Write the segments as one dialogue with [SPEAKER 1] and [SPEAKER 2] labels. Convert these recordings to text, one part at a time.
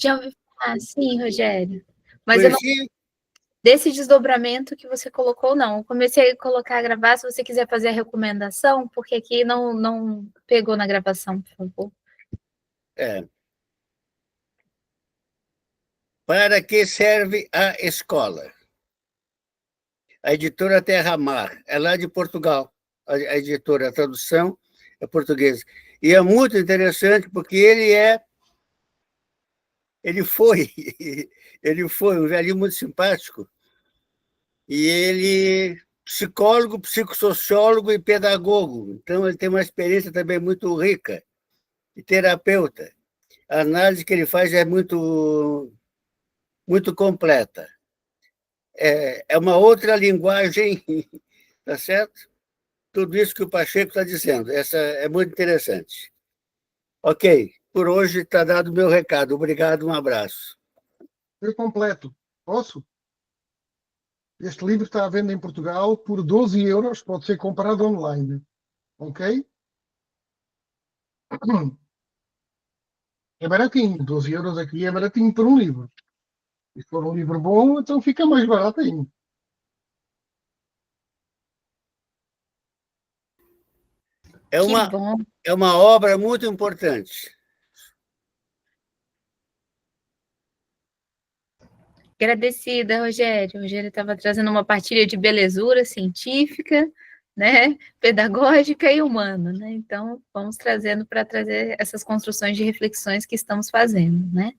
[SPEAKER 1] Já ouvi falar, sim, Rogério. Mas eu não,
[SPEAKER 2] Conheci?
[SPEAKER 1] desse desdobramento que você colocou, não. Eu comecei a colocar a gravar, se você quiser fazer a recomendação, porque aqui não pegou na gravação, por favor.
[SPEAKER 2] É. Para que serve a escola? A editora Terra Mar, é lá de Portugal. A editora, a tradução é portuguesa. E é muito interessante porque ele foi, ele foi um velhinho muito simpático, e ele psicólogo, psicossociólogo e pedagogo. Então ele tem uma experiência também muito rica, e terapeuta. A análise que ele faz é muito completa. É uma outra linguagem, tá certo? Tudo isso que o Pacheco está dizendo. Essa é muito interessante. Ok, por hoje está dado o meu recado. Obrigado, um abraço.
[SPEAKER 3] Eu completo. Posso? Este livro está à venda em Portugal por 12 euros, pode ser comprado online. Ok? É baratinho. 12 euros aqui é baratinho por um livro. Se for um livro bom, então fica mais barato ainda.
[SPEAKER 1] Que bom.
[SPEAKER 2] É uma obra muito importante.
[SPEAKER 1] Agradecida, Rogério. O Rogério estava trazendo uma partilha de belezura científica, né, pedagógica e humana, né? Então, vamos trazendo para trazer essas construções de reflexões que estamos fazendo, né?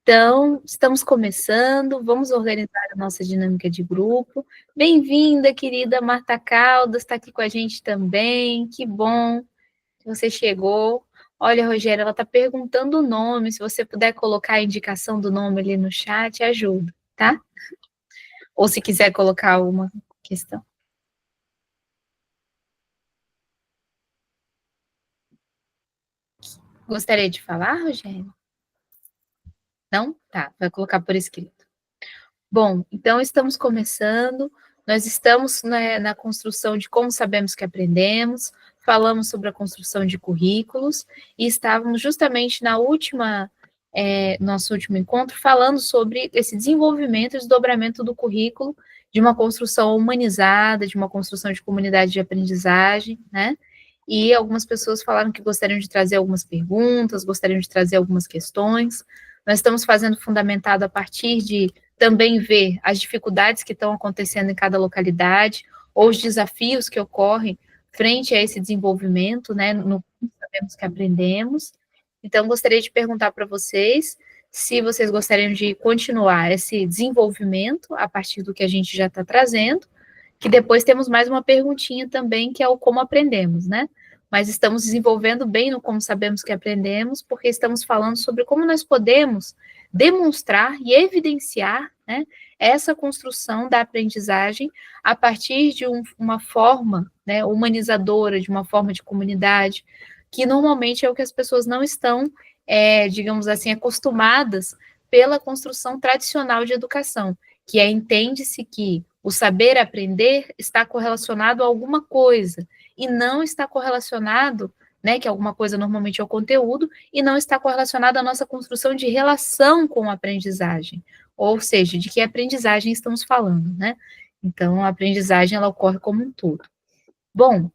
[SPEAKER 1] Então, estamos começando, vamos organizar a nossa dinâmica de grupo. Bem-vinda, querida Marta Caldas, está aqui com a gente também. Que bom que você chegou. Olha, Rogério, ela está perguntando o nome. Se você puder colocar a indicação do nome ali no chat, ajuda, tá? Ou se quiser colocar alguma questão. Gostaria de falar, Rogério? Não? Tá, vai colocar por escrito. Bom, então estamos começando. Nós estamos, né, na construção de como sabemos que aprendemos, falamos sobre a construção de currículos e estávamos justamente na nosso último encontro, falando sobre esse desenvolvimento e desdobramento do currículo, de uma construção humanizada, de uma construção de comunidade de aprendizagem, né? E algumas pessoas falaram que gostariam de trazer algumas perguntas, gostariam de trazer algumas questões. Nós estamos fazendo fundamentado a partir de também ver as dificuldades que estão acontecendo em cada localidade, ou os desafios que ocorrem frente a esse desenvolvimento, né, no que sabemos que aprendemos. Então, gostaria de perguntar para vocês se vocês gostariam de continuar esse desenvolvimento a partir do que a gente já está trazendo, que depois temos mais uma perguntinha também, que é o como aprendemos, né? Mas estamos desenvolvendo bem no como sabemos que aprendemos, porque estamos falando sobre como nós podemos demonstrar e evidenciar, né, essa construção da aprendizagem a partir de uma forma, né, humanizadora, de uma forma de comunidade, que normalmente é o que as pessoas não estão, digamos assim, acostumadas pela construção tradicional de educação, que entende-se que o saber aprender está correlacionado a alguma coisa, e não está correlacionado, né, que alguma coisa normalmente é o conteúdo, e não está correlacionado à nossa construção de relação com a aprendizagem, ou seja, de que aprendizagem estamos falando, né? Então, a aprendizagem, ela ocorre como um todo. Bom,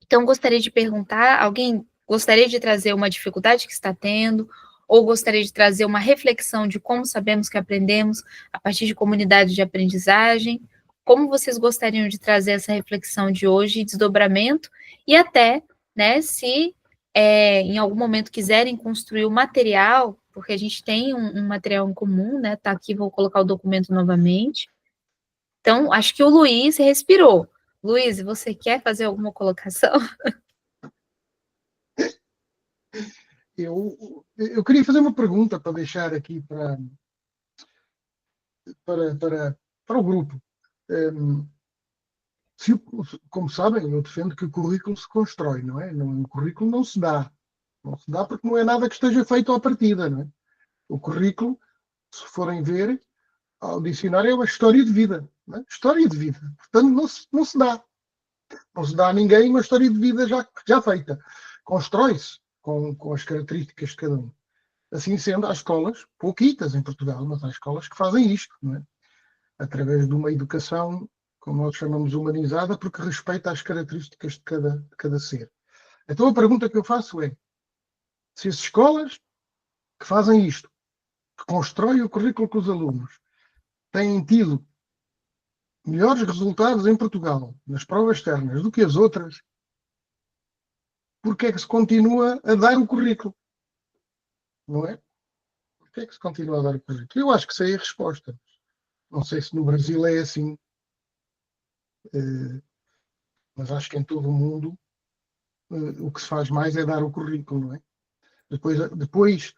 [SPEAKER 1] então gostaria de perguntar, alguém gostaria de trazer uma dificuldade que está tendo, ou gostaria de trazer uma reflexão de como sabemos que aprendemos a partir de comunidade de aprendizagem? Como vocês gostariam de trazer essa reflexão de hoje, desdobramento, e até, né, se em algum momento quiserem construir o material, porque a gente tem um material em comum, né, tá aqui, vou colocar o documento novamente. Então, acho que o Luiz respirou. Luiz, você quer fazer alguma colocação?
[SPEAKER 3] Eu queria fazer uma pergunta para deixar aqui para o grupo. Como sabem, eu defendo que o currículo se constrói, não é? O currículo não se dá. Não se dá porque não é nada que esteja feito à partida, não é? O currículo, se forem ver, ao dicionário é uma história de vida. Não é? História de vida. Portanto, não se dá. Não se dá a ninguém uma história de vida já feita. Constrói-se com as características de cada um. Assim sendo, há escolas, pouquitas em Portugal, mas há escolas que fazem isto, não é? Através de uma educação, como nós chamamos, humanizada, porque respeita as características de cada ser. Então a pergunta que eu faço é, se as escolas que fazem isto, que constroem o currículo com os alunos, têm tido melhores resultados em Portugal nas provas externas do que as outras, porque é que se continua a dar o currículo? Não é? Porque é que se continua a dar o currículo? Eu acho que sei a resposta. Não sei se no Brasil é assim, mas acho que em todo o mundo o que se faz mais é dar o currículo, não é? Depois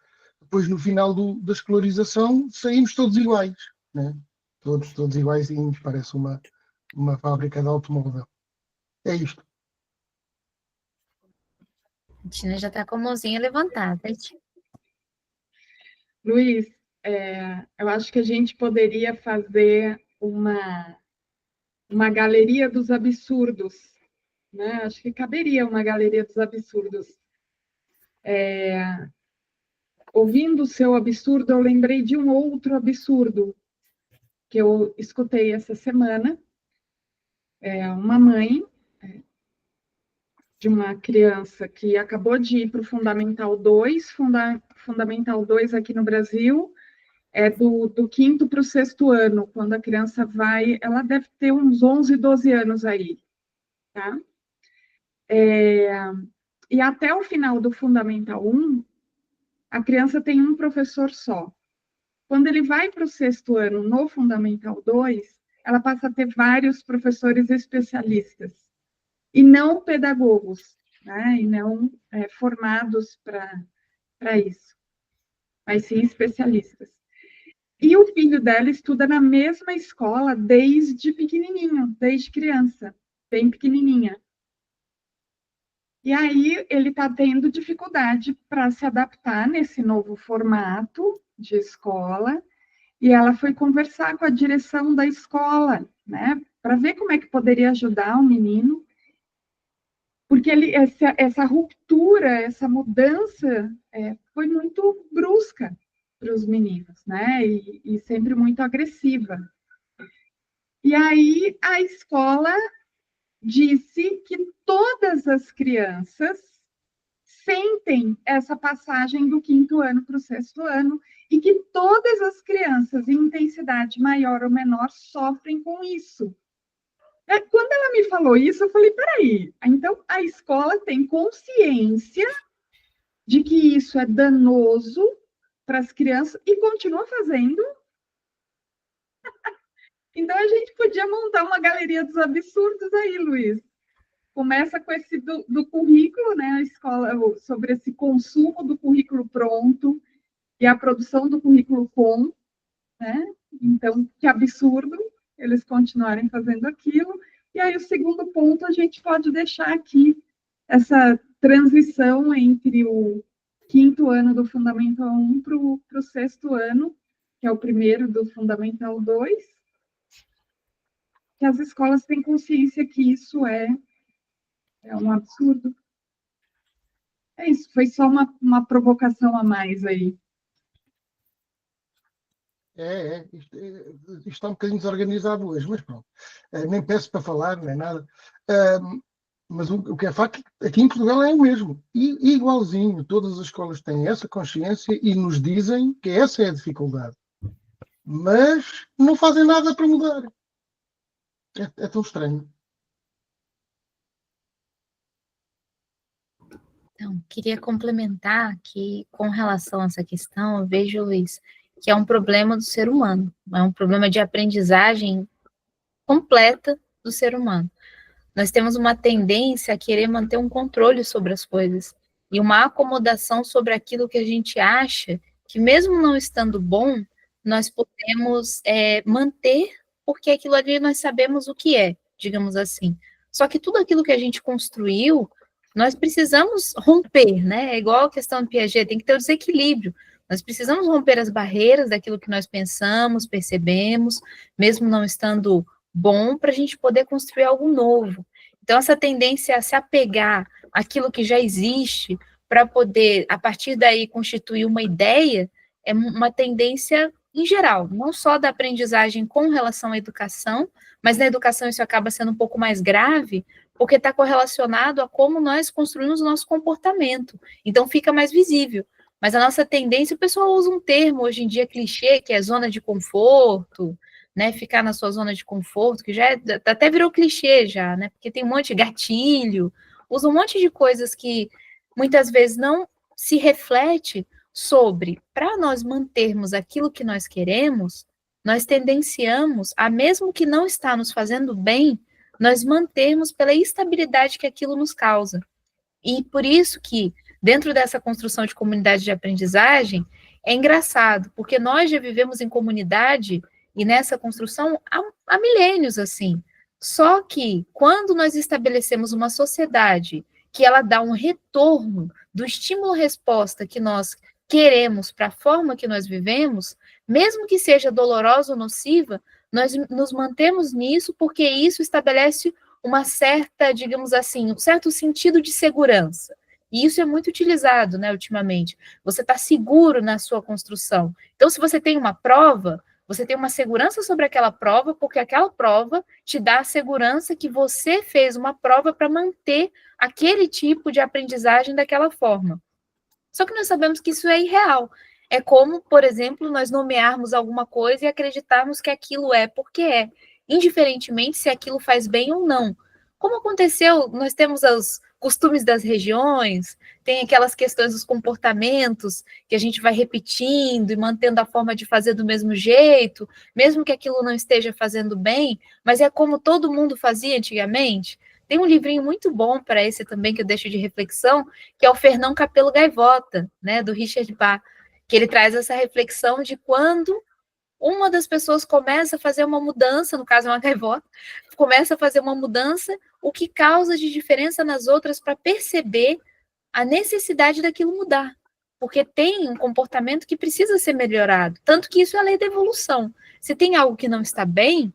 [SPEAKER 3] no final da escolarização, saímos todos iguais, né? Todos iguaizinhos, parece uma fábrica de automóvel. É isto.
[SPEAKER 1] A Tina já está com a mãozinha levantada.
[SPEAKER 4] Luiz, eu acho que a gente poderia fazer uma galeria dos absurdos, né? Acho que caberia uma galeria dos absurdos. Ouvindo o seu absurdo, eu lembrei de um outro absurdo que eu escutei essa semana. Uma mãe de uma criança que acabou de ir para o Fundamental 2, Fundamental 2 aqui no Brasil, do quinto para o sexto ano, quando a criança vai, ela deve ter uns 11, 12 anos aí, tá? E até o final do Fundamental 1, a criança tem um professor só. Quando ele vai para o sexto ano, no Fundamental 2, ela passa a ter vários professores especialistas, e não pedagogos, né? E não formados para isso, mas sim especialistas. E o filho dela estuda na mesma escola desde pequenininho, desde criança, bem pequenininha. E aí ele está tendo dificuldade para se adaptar nesse novo formato de escola, e ela foi conversar com a direção da escola, né, para ver como é que poderia ajudar o menino, porque essa ruptura, essa mudança foi muito brusca para os meninos, né, e sempre muito agressiva. E aí a escola disse que todas as crianças sentem essa passagem do quinto ano para o sexto ano e que todas as crianças, em intensidade maior ou menor, sofrem com isso. Quando ela me falou isso, eu falei, peraí, então a escola tem consciência de que isso é danoso para as crianças e continua fazendo? Então a gente podia montar uma galeria dos absurdos aí, Luiz. Começa com esse do currículo, né, a escola, sobre esse consumo do currículo pronto e a produção do currículo com, né? Então, que absurdo eles continuarem fazendo aquilo. E aí, o segundo ponto, a gente pode deixar aqui essa transição entre o quinto ano do Fundamental 1 para o sexto ano, que é o primeiro do Fundamental 2, que as escolas têm consciência que isso é um absurdo. É isso, foi só uma provocação a mais aí.
[SPEAKER 3] Isto está um bocadinho desorganizado hoje, mas pronto. Nem peço para falar, nem nada. Mas o que é facto, aqui em Portugal é o mesmo. E igualzinho, todas as escolas têm essa consciência e nos dizem que essa é a dificuldade. Mas não fazem nada para mudar. É tão estranho.
[SPEAKER 1] Então, queria complementar que, com relação a essa questão, eu vejo, Luiz, que é um problema do ser humano, é um problema de aprendizagem completa do ser humano. Nós temos uma tendência a querer manter um controle sobre as coisas e uma acomodação sobre aquilo que a gente acha que, mesmo não estando bom, nós podemos manter, porque aquilo ali nós sabemos o que é, digamos assim. Só que tudo aquilo que a gente construiu, nós precisamos romper, né? É igual a questão do Piaget, tem que ter o desequilíbrio. Nós precisamos romper as barreiras daquilo que nós pensamos, percebemos, mesmo não estando bom, para a gente poder construir algo novo. Então, essa tendência a se apegar àquilo que já existe, para poder, a partir daí, constituir uma ideia, é uma tendência em geral, não só da aprendizagem com relação à educação, mas na educação isso acaba sendo um pouco mais grave, porque está correlacionado a como nós construímos o nosso comportamento. Então, fica mais visível. Mas a nossa tendência, o pessoal usa um termo hoje em dia clichê, que é zona de conforto, né? Ficar na sua zona de conforto, que já até virou clichê já, né? Porque tem um monte de gatilho, usa um monte de coisas que muitas vezes não se reflete sobre, para nós mantermos aquilo que nós queremos, nós tendenciamos a, mesmo que não está nos fazendo bem, nós mantermos pela estabilidade que aquilo nos causa. E por isso que, dentro dessa construção de comunidade de aprendizagem, é engraçado, porque nós já vivemos em comunidade e nessa construção há milênios, assim. Só que, quando nós estabelecemos uma sociedade que ela dá um retorno do estímulo-resposta que nós queremos para a forma que nós vivemos, mesmo que seja dolorosa ou nociva, nós nos mantemos nisso porque isso estabelece uma certa, digamos assim, um certo sentido de segurança. E isso é muito utilizado, né, ultimamente. Você está seguro na sua construção. Então, se você tem uma prova, você tem uma segurança sobre aquela prova, porque aquela prova te dá a segurança que você fez uma prova para manter aquele tipo de aprendizagem daquela forma. Só que nós sabemos que isso é irreal. É como, por exemplo, nós nomearmos alguma coisa e acreditarmos que aquilo é porque é, indiferentemente se aquilo faz bem ou não. Como aconteceu, nós temos os costumes das regiões, tem aquelas questões dos comportamentos que a gente vai repetindo e mantendo a forma de fazer do mesmo jeito, mesmo que aquilo não esteja fazendo bem, mas é como todo mundo fazia antigamente. Tem um livrinho muito bom para esse também, que eu deixo de reflexão, que é o Fernão Capelo Gaivota, né, do Richard Bach, que ele traz essa reflexão de quando uma das pessoas começa a fazer uma mudança, no caso é uma gaivota, começa a fazer uma mudança, o que causa de diferença nas outras para perceber a necessidade daquilo mudar. Porque tem um comportamento que precisa ser melhorado. Tanto que isso é a lei da evolução. Se tem algo que não está bem,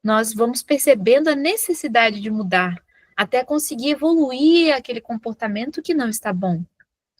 [SPEAKER 1] nós vamos percebendo a necessidade de mudar, até conseguir evoluir aquele comportamento que não está bom.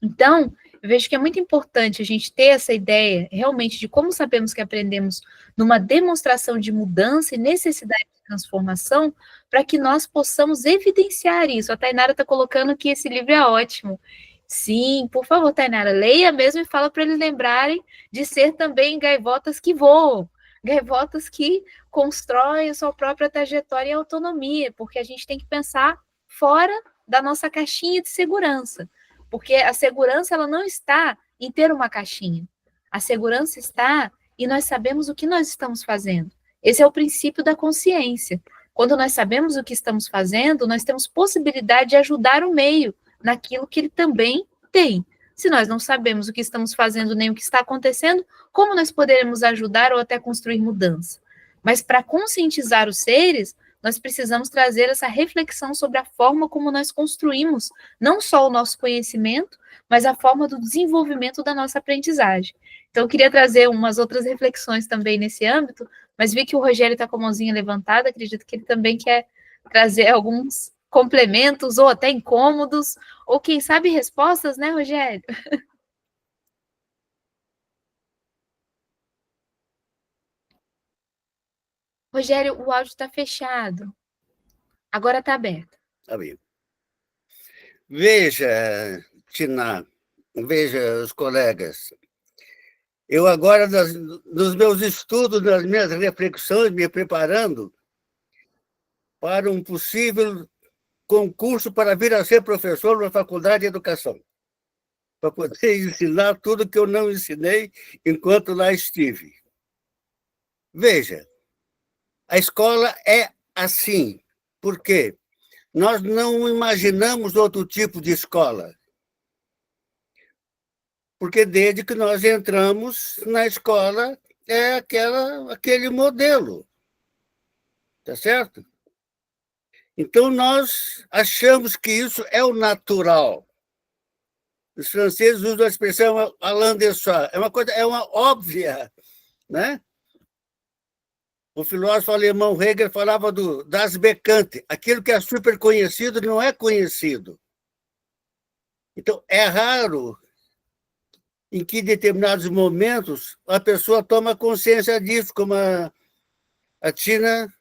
[SPEAKER 1] Então, eu vejo que é muito importante a gente ter essa ideia realmente de como sabemos que aprendemos numa demonstração de mudança e necessidade de transformação, para que nós possamos evidenciar isso. A Tainara está colocando que esse livro é ótimo. Sim, por favor, Tainara, leia mesmo e fala para eles lembrarem de ser também gaivotas que voam, gaivotas que constroem a sua própria trajetória e autonomia, porque a gente tem que pensar fora da nossa caixinha de segurança. Porque a segurança ela não está em ter uma caixinha. A segurança está em nós sabemos o que nós estamos fazendo. Esse é o princípio da consciência. Quando nós sabemos o que estamos fazendo, nós temos possibilidade de ajudar o meio naquilo que ele também tem. Se nós não sabemos o que estamos fazendo nem o que está acontecendo, como nós poderemos ajudar ou até construir mudança? Mas para conscientizar os seres, nós precisamos trazer essa reflexão sobre a forma como nós construímos não só o nosso conhecimento, mas a forma do desenvolvimento da nossa aprendizagem. Então, eu queria trazer umas outras reflexões também nesse âmbito, mas vi que o Rogério está com a mãozinha levantada, acredito que ele também quer trazer alguns complementos, ou até incômodos, ou quem sabe respostas, né, Rogério? Rogério, o áudio está fechado. Agora está aberto.
[SPEAKER 2] Tá bem. Veja, Tina, veja os colegas. Eu agora, nos meus estudos, nas minhas reflexões, me preparando para um possível concurso para vir a ser professor na Faculdade de Educação, para poder ensinar tudo que eu não ensinei enquanto lá estive. Veja, a escola é assim. Por quê? Nós não imaginamos outro tipo de escola. Porque desde que nós entramos na escola, é aquele modelo. Tá certo? Então, nós achamos que isso é o natural. Os franceses usam a expressão Alain de Soi. É uma óbvia, né? O filósofo alemão Hegel falava das Bekannte. Aquilo que é super conhecido não é conhecido. Então, é raro em que, em determinados momentos, a pessoa toma consciência disso, como a Tina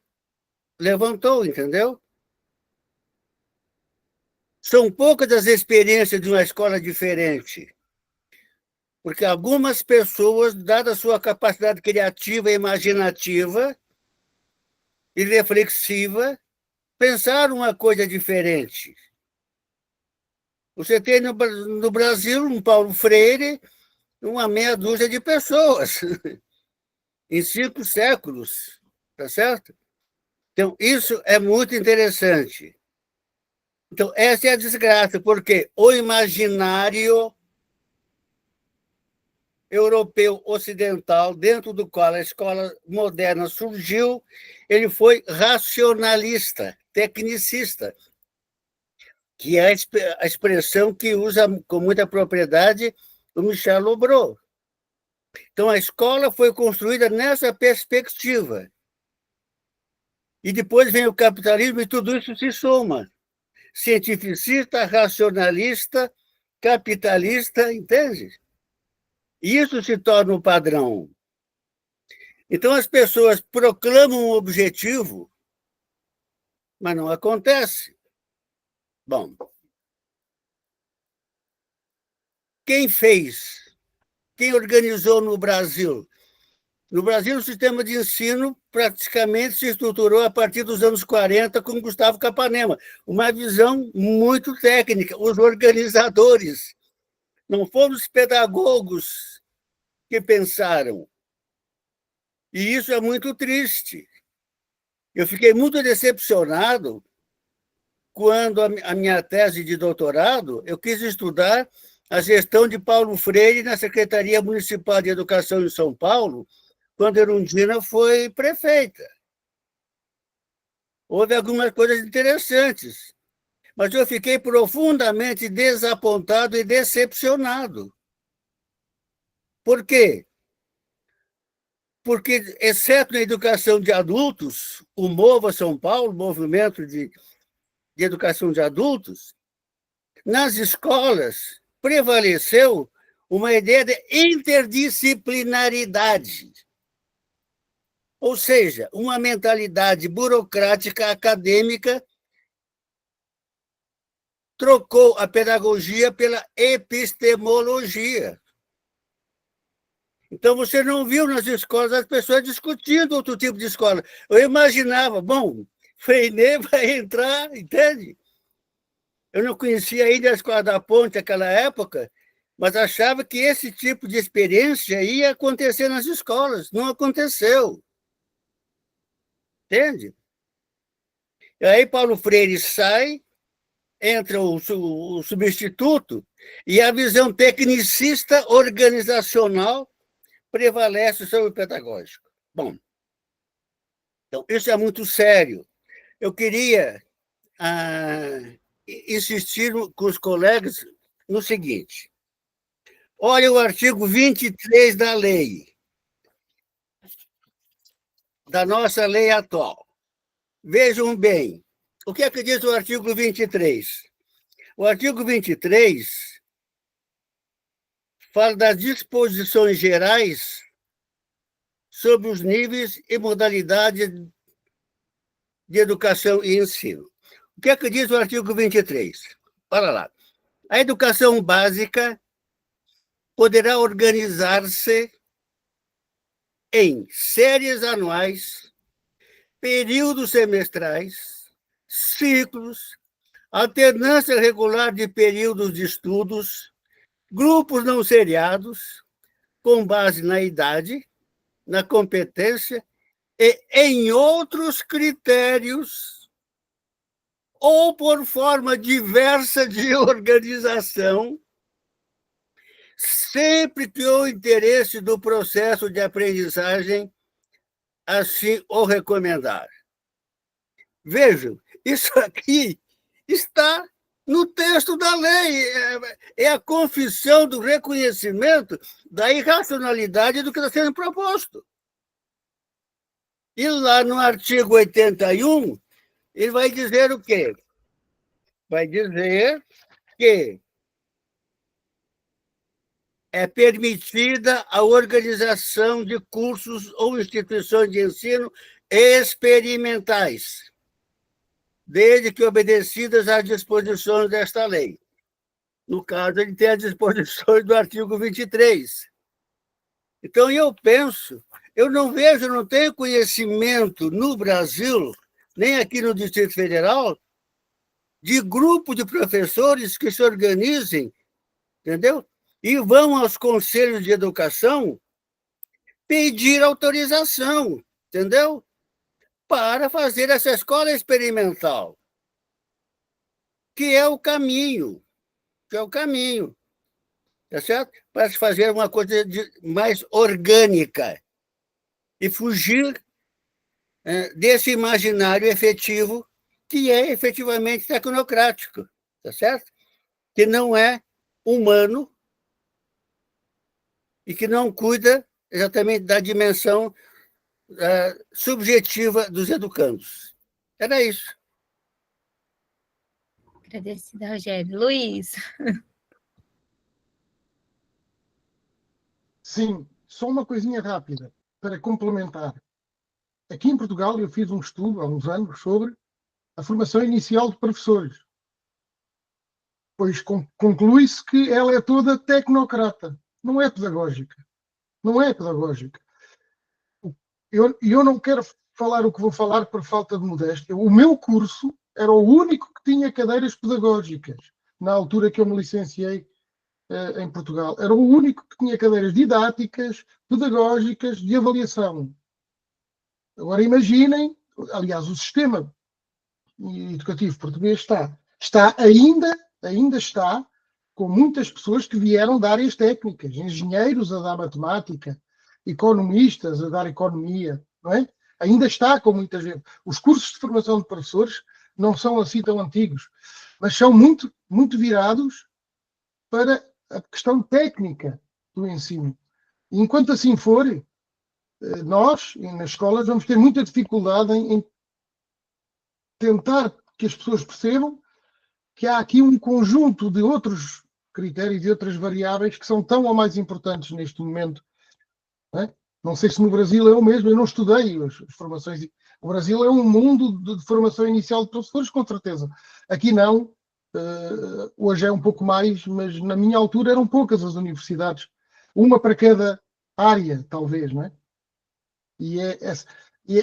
[SPEAKER 2] levantou, entendeu? São poucas as experiências de uma escola diferente, porque algumas pessoas, dada a sua capacidade criativa e imaginativa e reflexiva, pensaram uma coisa diferente. Você tem no Brasil um Paulo Freire, uma meia dúzia de pessoas, em 5 séculos, tá certo? Então, isso é muito interessante. Então, essa é a desgraça, porque o imaginário europeu ocidental, dentro do qual a escola moderna surgiu, ele foi racionalista, tecnicista, que é a expressão que usa com muita propriedade o Michel Lobreau. Então, a escola foi construída nessa perspectiva. E depois vem o capitalismo e tudo isso se soma. Cientificista, racionalista, capitalista, entende? E isso se torna o padrão. Então, as pessoas proclamam um objetivo, mas não acontece. Bom, quem fez? Quem organizou no Brasil? No Brasil, o sistema de ensino praticamente se estruturou a partir dos anos 40 com Gustavo Capanema, uma visão muito técnica. Os organizadores, não foram os pedagogos que pensaram. E isso é muito triste. Eu fiquei muito decepcionado quando a minha tese de doutorado, eu quis estudar a gestão de Paulo Freire na Secretaria Municipal de Educação em São Paulo, quando Erundina foi prefeita. Houve algumas coisas interessantes, mas eu fiquei profundamente desapontado e decepcionado. Por quê? Porque, exceto na educação de adultos, o Mova São Paulo, movimento de educação de adultos, nas escolas prevaleceu uma ideia de interdisciplinaridade. Ou seja, uma mentalidade burocrática acadêmica trocou a pedagogia pela epistemologia. Então, você não viu nas escolas as pessoas discutindo outro tipo de escola. Eu imaginava, bom, Freinet vai entrar, entende? Eu não conhecia ainda a Escola da Ponte naquela época, mas achava que esse tipo de experiência ia acontecer nas escolas. Não aconteceu. Entende? E aí Paulo Freire sai, entra o substituto, e a visão tecnicista organizacional prevalece sobre o pedagógico. Bom, então, isso é muito sério. Eu queria insistir com os colegas no seguinte. Olha o artigo 23 da lei, da nossa lei atual. Vejam bem, o que é que diz o artigo 23? O artigo 23 fala das disposições gerais sobre os níveis e modalidades de educação e ensino. O que é que diz o artigo 23? Olha lá. A educação básica poderá organizar-se em séries anuais, períodos semestrais, ciclos, alternância regular de períodos de estudos, grupos não seriados, com base na idade, na competência e em outros critérios, ou por forma diversa de organização, sempre que o interesse do processo de aprendizagem assim o recomendar. Vejam, isso aqui está no texto da lei, é a confissão do reconhecimento da irracionalidade do que está sendo proposto. E lá no artigo 81, ele vai dizer o quê? Vai dizer que é permitida a organização de cursos ou instituições de ensino experimentais, desde que obedecidas às disposições desta lei. No caso, ele tem as disposições do artigo 23. Então, eu penso, eu não vejo, não tenho conhecimento no Brasil, nem aqui no Distrito Federal, de grupo de professores que se organizem, entendeu? E vão aos conselhos de educação pedir autorização, entendeu? Para fazer essa escola experimental, que é o caminho, tá certo? Para se fazer uma coisa mais orgânica e fugir desse imaginário efetivo que é efetivamente tecnocrático, tá certo? Que não é humano e que não cuida exatamente da dimensão subjetiva dos educandos. Era isso.
[SPEAKER 1] Agradecida, Rogério. Luiz.
[SPEAKER 3] Sim, só uma coisinha rápida para complementar. Aqui em Portugal eu fiz um estudo há uns anos sobre a formação inicial de professores. Pois conclui-se que ela é toda tecnocrata, não é pedagógica. Não é pedagógica. Eu não quero falar o que vou falar por falta de modéstia. O meu curso era o único que tinha cadeiras pedagógicas, na altura que eu me licenciei em Portugal. Era o único que tinha cadeiras didáticas, pedagógicas, de avaliação. Agora imaginem, aliás, o sistema educativo português ainda está com muitas pessoas que vieram de áreas técnicas, engenheiros a dar matemática, economistas a dar economia, não é? Ainda está com muita gente. Os cursos de formação de professores não são assim tão antigos, mas são muito, muito virados para a questão técnica do ensino. E enquanto assim for, nós, nas escolas, vamos ter muita dificuldade em tentar que as pessoas percebam que há aqui um conjunto de outros critérios e outras variáveis que são tão ou mais importantes neste momento. Não sei se no Brasil é o mesmo, eu não estudei as formações. O Brasil é um mundo de formação inicial de professores, com certeza. Aqui não, hoje é um pouco mais, mas na minha altura eram poucas as universidades. Uma para cada área, talvez, não é? E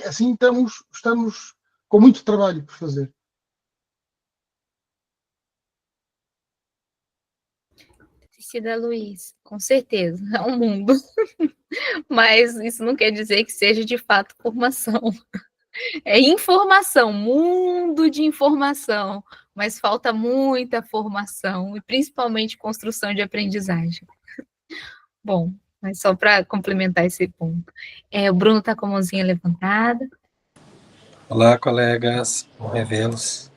[SPEAKER 3] assim estamos com muito trabalho por fazer.
[SPEAKER 1] Agradecida, Luiz. Com certeza, é um mundo. Mas isso não quer dizer que seja de fato formação. É informação, mundo de informação, mas falta muita formação, e principalmente construção de aprendizagem. Bom, mas só para complementar esse ponto. O Bruno está com a mãozinha levantada.
[SPEAKER 5] Olá, colegas, revê-los.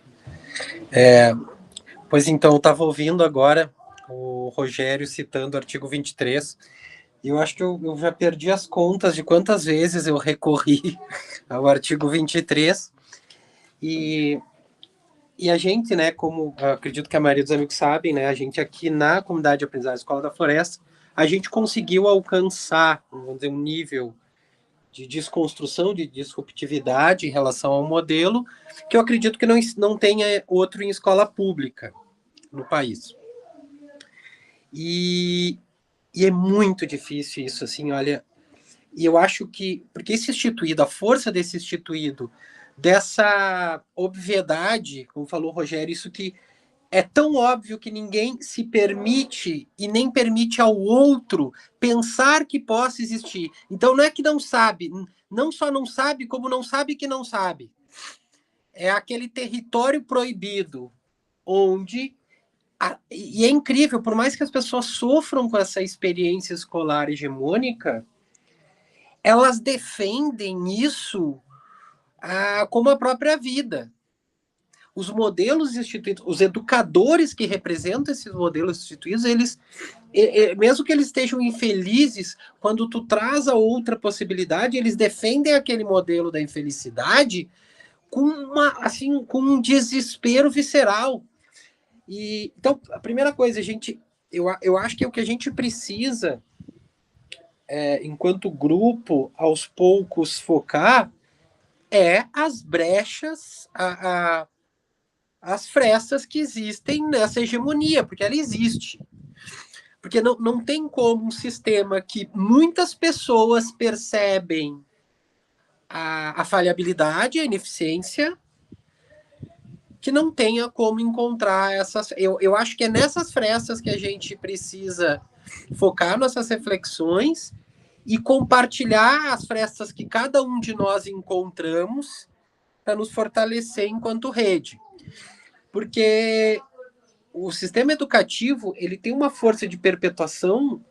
[SPEAKER 5] Pois então, eu estava ouvindo agora o Rogério citando o artigo 23, e eu acho que eu já perdi as contas de quantas vezes eu recorri ao artigo 23, e a gente, né, como acredito que a maioria dos amigos sabem, né, a gente aqui na comunidade de aprendizagem Escola da Floresta, a gente conseguiu alcançar, vamos dizer, um nível de desconstrução, de disruptividade em relação ao modelo, que eu acredito que não tenha outro em escola pública no país. E é muito difícil isso, assim, olha, e eu acho que, porque esse instituído, a força desse instituído, dessa obviedade, como falou o Rogério, isso que é tão óbvio que ninguém se permite e nem permite ao outro pensar que possa existir. Então não é que não sabe, não só não sabe, como não sabe que não sabe. É aquele território proibido, onde... E é incrível, por mais que as pessoas sofram com essa experiência escolar hegemônica, elas defendem isso como a própria vida. Os modelos instituídos, os educadores que representam esses modelos instituídos, eles, mesmo que eles estejam infelizes, quando tu traz a outra possibilidade, eles defendem aquele modelo da infelicidade com um desespero visceral. Então, a primeira coisa, a gente eu acho que o que a gente precisa, enquanto grupo, aos poucos focar, as brechas, as frestas que existem nessa hegemonia, porque ela existe. Porque não tem como um sistema que muitas pessoas percebem a falhabilidade, a ineficiência, que não tenha como encontrar essas... Eu acho que é nessas frestas que a gente precisa focar nossas reflexões e compartilhar as frestas que cada um de nós encontramos para nos fortalecer enquanto rede. Porque o sistema educativo, ele tem uma força de perpetuação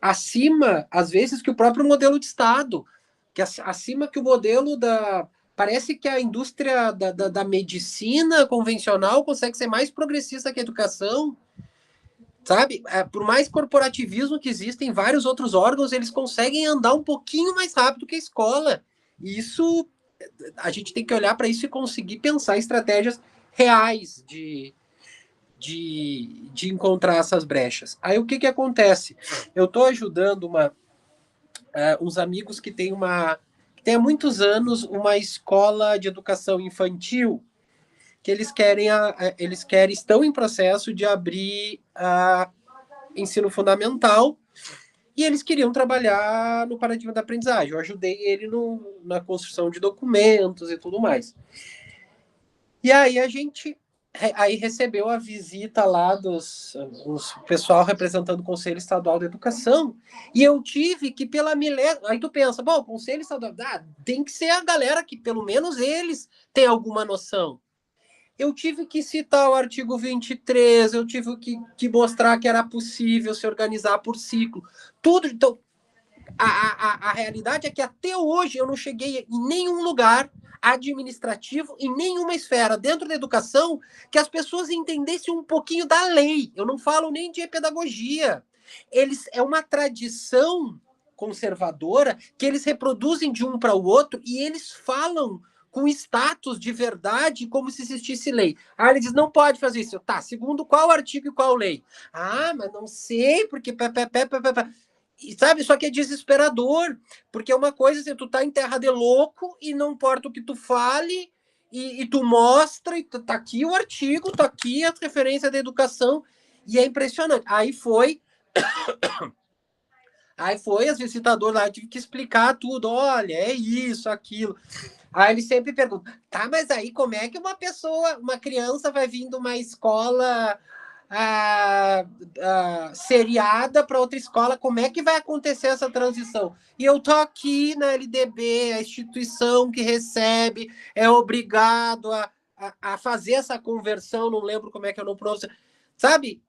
[SPEAKER 5] acima, às vezes, que o próprio modelo de Estado, que acima que o modelo da... Parece que a indústria da medicina convencional consegue ser mais progressista que a educação, sabe? Por mais corporativismo que existem, vários outros órgãos, eles conseguem andar um pouquinho mais rápido que a escola. E isso, a gente tem que olhar para isso e conseguir pensar estratégias reais de encontrar essas brechas. Aí o que acontece? Eu estou ajudando uns amigos que têm há muitos anos uma escola de educação infantil que eles estão em processo de abrir ensino fundamental e eles queriam trabalhar no paradigma da aprendizagem. Eu ajudei ele na construção de documentos e tudo mais. E aí a gente recebeu a visita lá dos pessoal representando o Conselho Estadual de Educação, e eu tive que, aí tu pensa, bom, o Conselho Estadual, tem que ser a galera que, pelo menos eles, têm alguma noção. Eu tive que citar o artigo 23, eu tive que mostrar que era possível se organizar por ciclo, tudo. Então, a realidade é que até hoje eu não cheguei em nenhum lugar administrativo, em nenhuma esfera dentro da educação, que as pessoas entendessem um pouquinho da lei. Eu não falo nem de pedagogia. É uma tradição conservadora que eles reproduzem de um para o outro e eles falam com status de verdade como se existisse lei. Eles dizem, não pode fazer isso. Tá, segundo qual artigo e qual lei? Mas não sei, porque... E sabe, só que é desesperador, porque é uma coisa assim, tu tá em terra de louco e não importa o que tu fale e tu mostra, e tá aqui o artigo, tá aqui as referências da educação, e é impressionante. Aí foi, as visitadoras lá, eu tive que explicar tudo, olha, é isso, aquilo. Aí eles sempre perguntam, tá, mas aí como é que uma criança vai vir de uma escola seriada para outra escola, como é que vai acontecer essa transição? E eu tô aqui na LDB, a instituição que recebe, é obrigado a fazer essa conversão, não lembro como é que eu não pronuncio, sabe?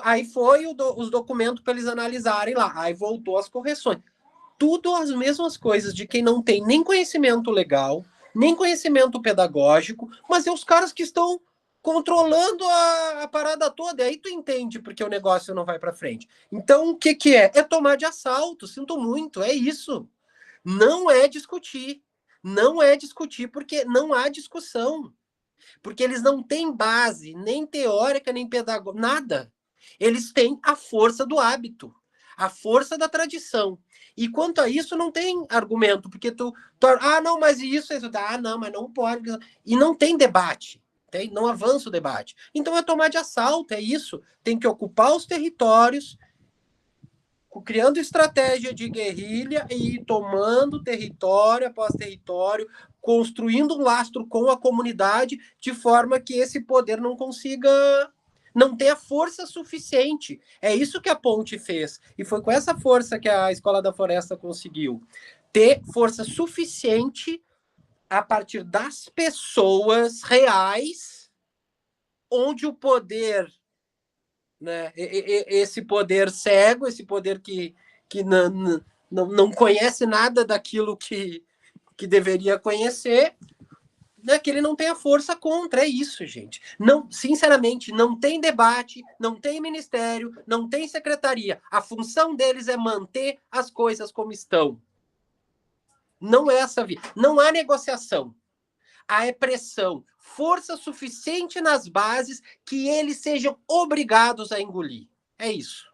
[SPEAKER 5] Aí foi os documentos para eles analisarem lá, aí voltou as correções. Tudo as mesmas coisas de quem não tem nem conhecimento legal, nem conhecimento pedagógico, mas é os caras que estão controlando a parada toda, e aí tu entende porque o negócio não vai para frente. Então, o que é? É tomar de assalto, sinto muito, é isso. Não é discutir, porque não há discussão, porque eles não têm base, nem teórica, nem pedagógica, nada. Eles têm a força do hábito, a força da tradição. E quanto a isso, não tem argumento, porque não, mas isso, não, mas não pode. E não tem debate. Não avança o debate. Então é tomar de assalto, é isso. Tem que ocupar os territórios, criando estratégia de guerrilha e ir tomando território após território, construindo um lastro com a comunidade, de forma que esse poder não tenha força suficiente. É isso que a Ponte fez. E foi com essa força que a Escola da Floresta conseguiu ter força suficiente a partir das pessoas reais, onde o poder, né, esse poder cego, esse poder que não conhece nada daquilo que deveria conhecer, né, que ele não tem a força contra. É isso, gente. Não, sinceramente, não tem debate, não tem ministério, não tem secretaria. A função deles é manter as coisas como estão. Não é essa via. Não há negociação. Há pressão, força suficiente nas bases que eles sejam obrigados a engolir. É isso.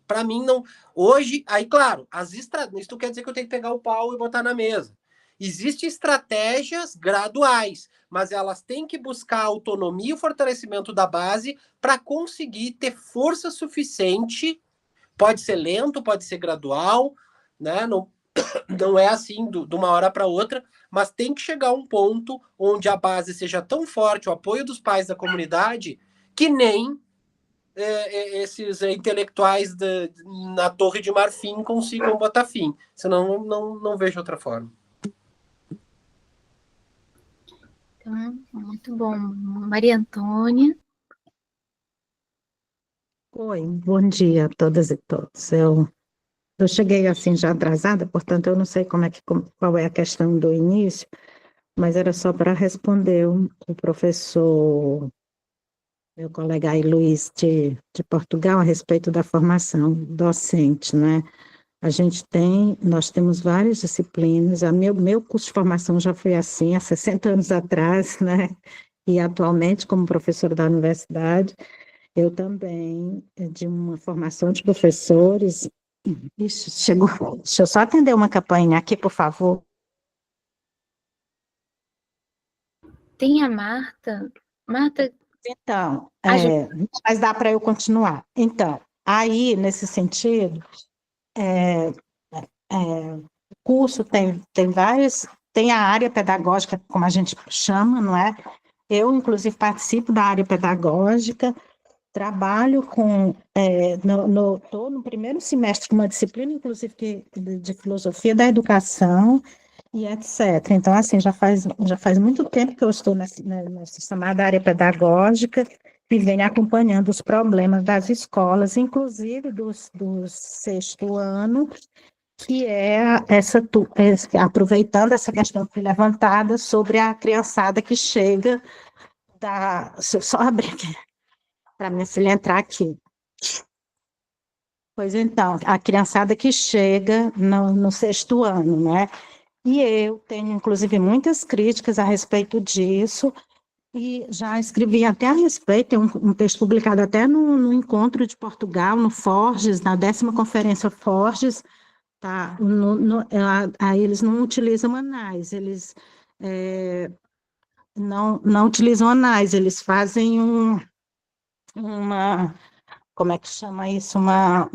[SPEAKER 5] Para mim, não. Hoje, aí, claro, isso não quer dizer que eu tenho que pegar o pau e botar na mesa. Existem estratégias graduais, mas elas têm que buscar a autonomia e o fortalecimento da base para conseguir ter força suficiente. Pode ser lento, pode ser gradual, né? Não é assim de uma hora para outra, mas tem que chegar a um ponto onde a base seja tão forte, o apoio dos pais da comunidade, que nem esses intelectuais na Torre de Marfim consigam botar fim. Senão, não vejo outra forma.
[SPEAKER 1] Então, muito bom. Maria Antônia.
[SPEAKER 6] Oi, bom dia a todas e todos. Eu cheguei assim já atrasada, portanto eu não sei qual é a questão do início, mas era só para responder o professor, meu colega aí, Luiz, de Portugal, a respeito da formação docente, né? Nós temos várias disciplinas, meu curso de formação já foi assim há 60 anos atrás, né? E atualmente, como professora da universidade, eu também, de uma formação de professores. Ixi, chegou. Deixa eu só atender uma campainha aqui, por favor.
[SPEAKER 1] Tem a Marta. Marta.
[SPEAKER 6] Então, mas dá para eu continuar. Então, aí, nesse sentido, o curso tem tem a área pedagógica, como a gente chama, não é? Eu, inclusive, participo da área pedagógica, trabalho estou no primeiro semestre com uma disciplina, inclusive, de filosofia da educação e etc. Então, assim, já faz muito tempo que eu estou nessa chamada área pedagógica e venho acompanhando os problemas das escolas, inclusive do sexto ano, que é aproveitando essa questão que foi levantada sobre a criançada que chega deixa eu só abrir aqui para minha filha entrar aqui. Pois então, a criançada que chega no sexto ano, né? E eu tenho, inclusive, muitas críticas a respeito disso, e já escrevi até a respeito, tem um texto publicado até no Encontro de Portugal, no Forges, na 10ª Conferência Forges, tá? Aí eles não utilizam anais, eles não utilizam anais, eles fazem uma, como é que chama isso?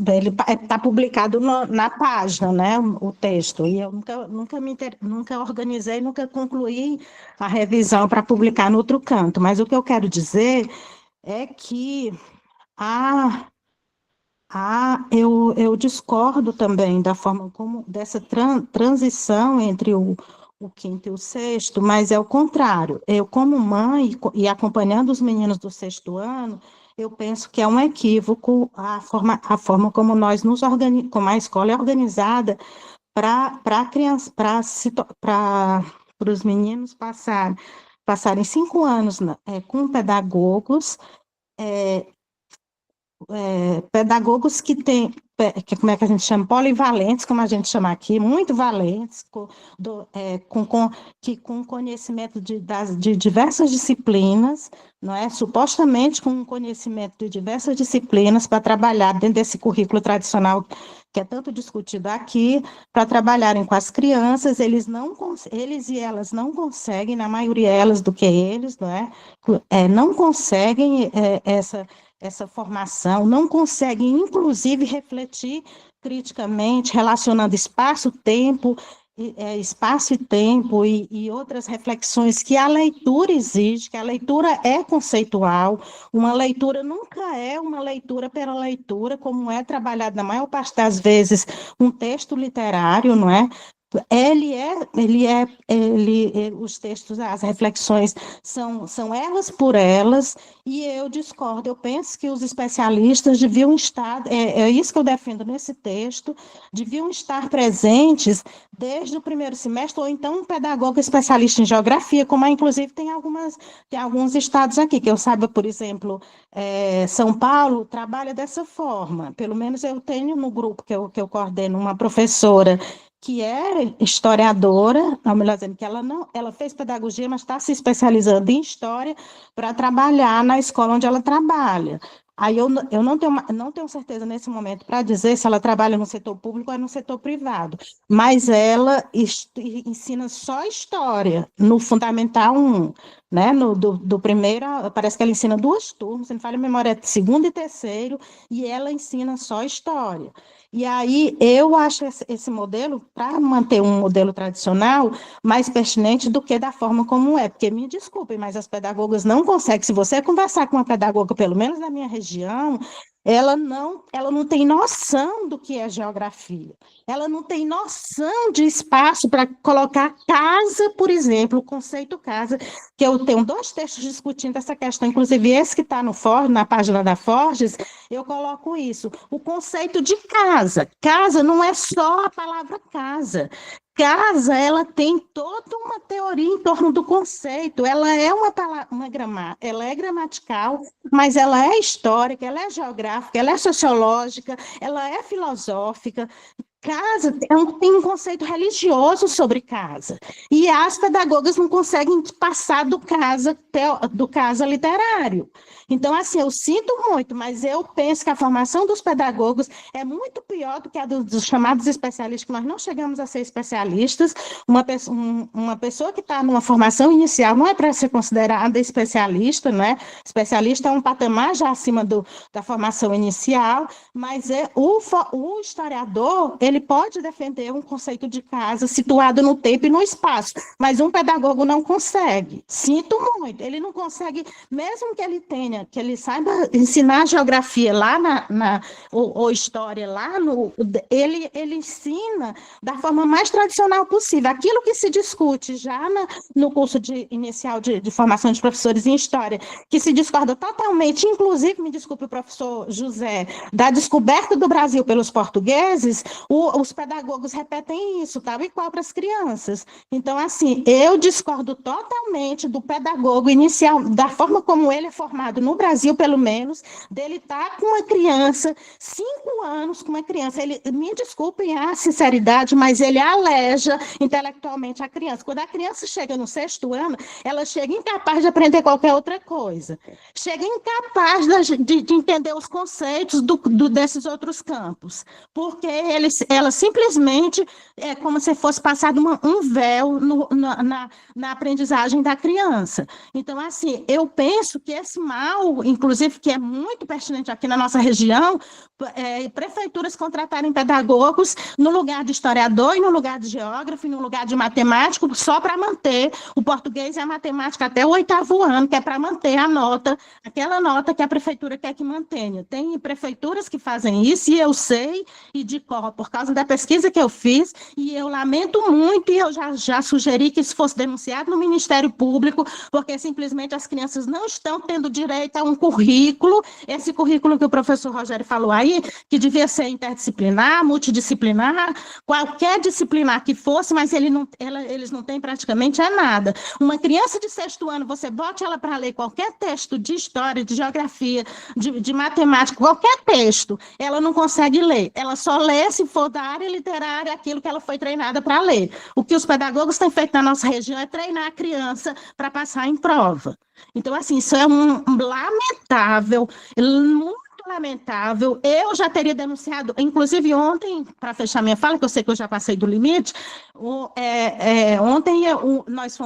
[SPEAKER 6] Ele está publicado na página, né? O texto. E eu nunca organizei, nunca concluí a revisão para publicar no outro canto. Mas o que eu quero dizer é que eu discordo também da forma como dessa transição entre o quinto e o sexto, mas é o contrário. Eu, como mãe e acompanhando os meninos do sexto ano, eu penso que é um equívoco a forma como como a escola é organizada para os meninos passarem 5 anos com pedagogos que têm, como é que a gente chama? Polivalentes, como a gente chama aqui, muito valentes, com conhecimento de diversas disciplinas, não é? Supostamente com conhecimento de diversas disciplinas para trabalhar dentro desse currículo tradicional que é tanto discutido aqui, para trabalharem com as crianças, eles e elas não conseguem, na maioria elas do que eles, não é? Não conseguem essa formação, não conseguem, inclusive, refletir criticamente, relacionando espaço e tempo e outras reflexões que a leitura exige, que a leitura é conceitual, uma leitura nunca é uma leitura pela leitura, como é trabalhado na maior parte das vezes um texto literário, não é? Os textos, as reflexões são elas por elas, e eu discordo, eu penso que os especialistas deviam estar, é isso que eu defendo nesse texto, deviam estar presentes desde o primeiro semestre, ou então um pedagogo especialista em geografia, como inclusive tem alguns estados aqui, que eu saiba, por exemplo, São Paulo trabalha dessa forma, pelo menos eu tenho no grupo que eu coordeno uma professora que é historiadora, ou melhor dizendo, que ela fez pedagogia, mas está se especializando em história para trabalhar na escola onde ela trabalha. Aí eu não tenho certeza nesse momento para dizer se ela trabalha no setor público ou no setor privado, mas ela ensina só história no Fundamental 1, né? Do primeiro, parece que ela ensina 2 turmas, se não falha a memória, é segundo e terceiro, e ela ensina só história. E aí eu acho esse modelo, para manter um modelo tradicional, mais pertinente do que da forma como é, porque me desculpem, mas as pedagogas não conseguem, se você conversar com uma pedagoga, pelo menos na minha região, ela não tem noção do que é geografia, ela não tem noção de espaço para colocar casa, por exemplo, o conceito casa, que eu tenho 2 textos discutindo essa questão, inclusive esse que está na página da Forges, eu coloco isso, o conceito de casa. Casa não é só a palavra casa. Casa, ela tem toda uma teoria em torno do conceito. Ela é ela é gramatical, mas ela é histórica, ela é geográfica, ela é sociológica, ela é filosófica. Casa tem um conceito religioso sobre casa. E as pedagogas não conseguem passar do casa literário. Então, assim, eu sinto muito, mas eu penso que a formação dos pedagogos é muito pior do que a dos chamados especialistas, que nós não chegamos a ser especialistas. Uma pessoa que está numa formação inicial não é para ser considerada especialista, não é? Especialista é um patamar já acima da formação inicial, mas o historiador, ele pode defender um conceito de casa situado no tempo e no espaço, mas um pedagogo não consegue. Sinto muito, ele não consegue, mesmo que ele saiba ensinar geografia lá ou história lá, ele ensina da forma mais tradicional possível. Aquilo que se discute já no curso inicial de formação de professores em história, que se discorda totalmente, inclusive, me desculpe o professor José, da descoberta do Brasil pelos portugueses, os pedagogos repetem isso, tal e qual para as crianças. Então, assim, eu discordo totalmente do pedagogo inicial, da forma como ele é formado no Brasil, pelo menos, dele estar com uma criança, 5 anos com uma criança. Ele, me desculpem a sinceridade, mas ele aleja intelectualmente a criança. Quando a criança chega no 6º ano, ela chega incapaz de aprender qualquer outra coisa. Chega incapaz de entender os conceitos desses outros campos, porque ela simplesmente é como se fosse passado um véu na aprendizagem da criança. Então, assim, eu penso que esse mal, inclusive, que é muito pertinente aqui na nossa região, prefeituras contratarem pedagogos no lugar de historiador e no lugar de geógrafo e no lugar de matemático, só para manter o português e a matemática até o 8º ano, que é para manter aquela nota que a prefeitura quer que mantenha. Tem prefeituras que fazem isso, e eu sei, e de cor, por causa da pesquisa que eu fiz, e eu lamento muito, e eu já sugeri que isso fosse denunciado no Ministério Público, porque simplesmente as crianças não estão tendo direito a um currículo, esse currículo que o professor Rogério falou aí, que devia ser interdisciplinar, multidisciplinar, qualquer disciplinar que fosse, mas eles não têm praticamente nada. Uma criança de 6º ano, você bote ela para ler qualquer texto de história, de geografia, de matemática, qualquer texto, ela não consegue ler. Ela só lê, se for da área literária, aquilo que ela foi treinada para ler. O que os pedagogos têm feito na nossa região é treinar a criança para passar em prova. Então, assim, isso é lamentável, muito lamentável. Eu já teria denunciado, inclusive ontem, para fechar minha fala, que eu sei que eu já passei do limite, ontem nós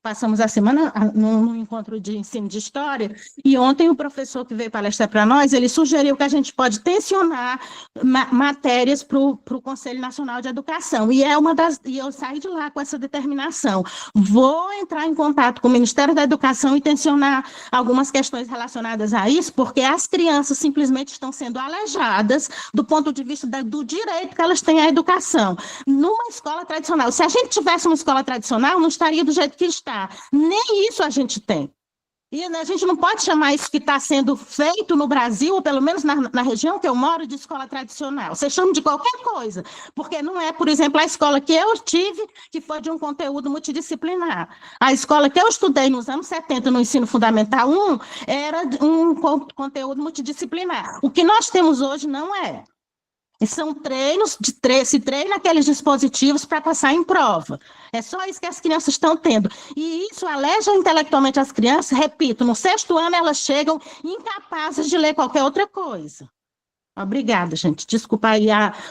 [SPEAKER 6] passamos a semana num encontro de ensino de história, e ontem o professor que veio palestrar para nós, ele sugeriu que a gente pode tensionar matérias para o Conselho Nacional de Educação, e eu saí de lá com essa determinação. Vou entrar em contato com o Ministério da Educação e tensionar algumas questões relacionadas a isso, porque as crianças simplesmente estão sendo alejadas do ponto de vista do direito que elas têm à educação. Numa escola tradicional, se a gente tivesse uma escola tradicional, não estaria do jeito que está. Nem isso a gente tem. E a gente não pode chamar isso que está sendo feito no Brasil, ou pelo menos na região que eu moro, de escola tradicional. Você chama de qualquer coisa, porque não é, por exemplo, a escola que eu tive, que foi de um conteúdo multidisciplinar. A escola que eu estudei nos anos 70, no ensino fundamental 1, era um conteúdo multidisciplinar. O que nós temos hoje não é. E são treinos, se treina aqueles dispositivos para passar em prova. É só isso que as crianças estão tendo. E isso aleja intelectualmente as crianças. Repito, no 6º ano elas chegam incapazes de ler qualquer outra coisa. Obrigada, gente. Desculpa aí,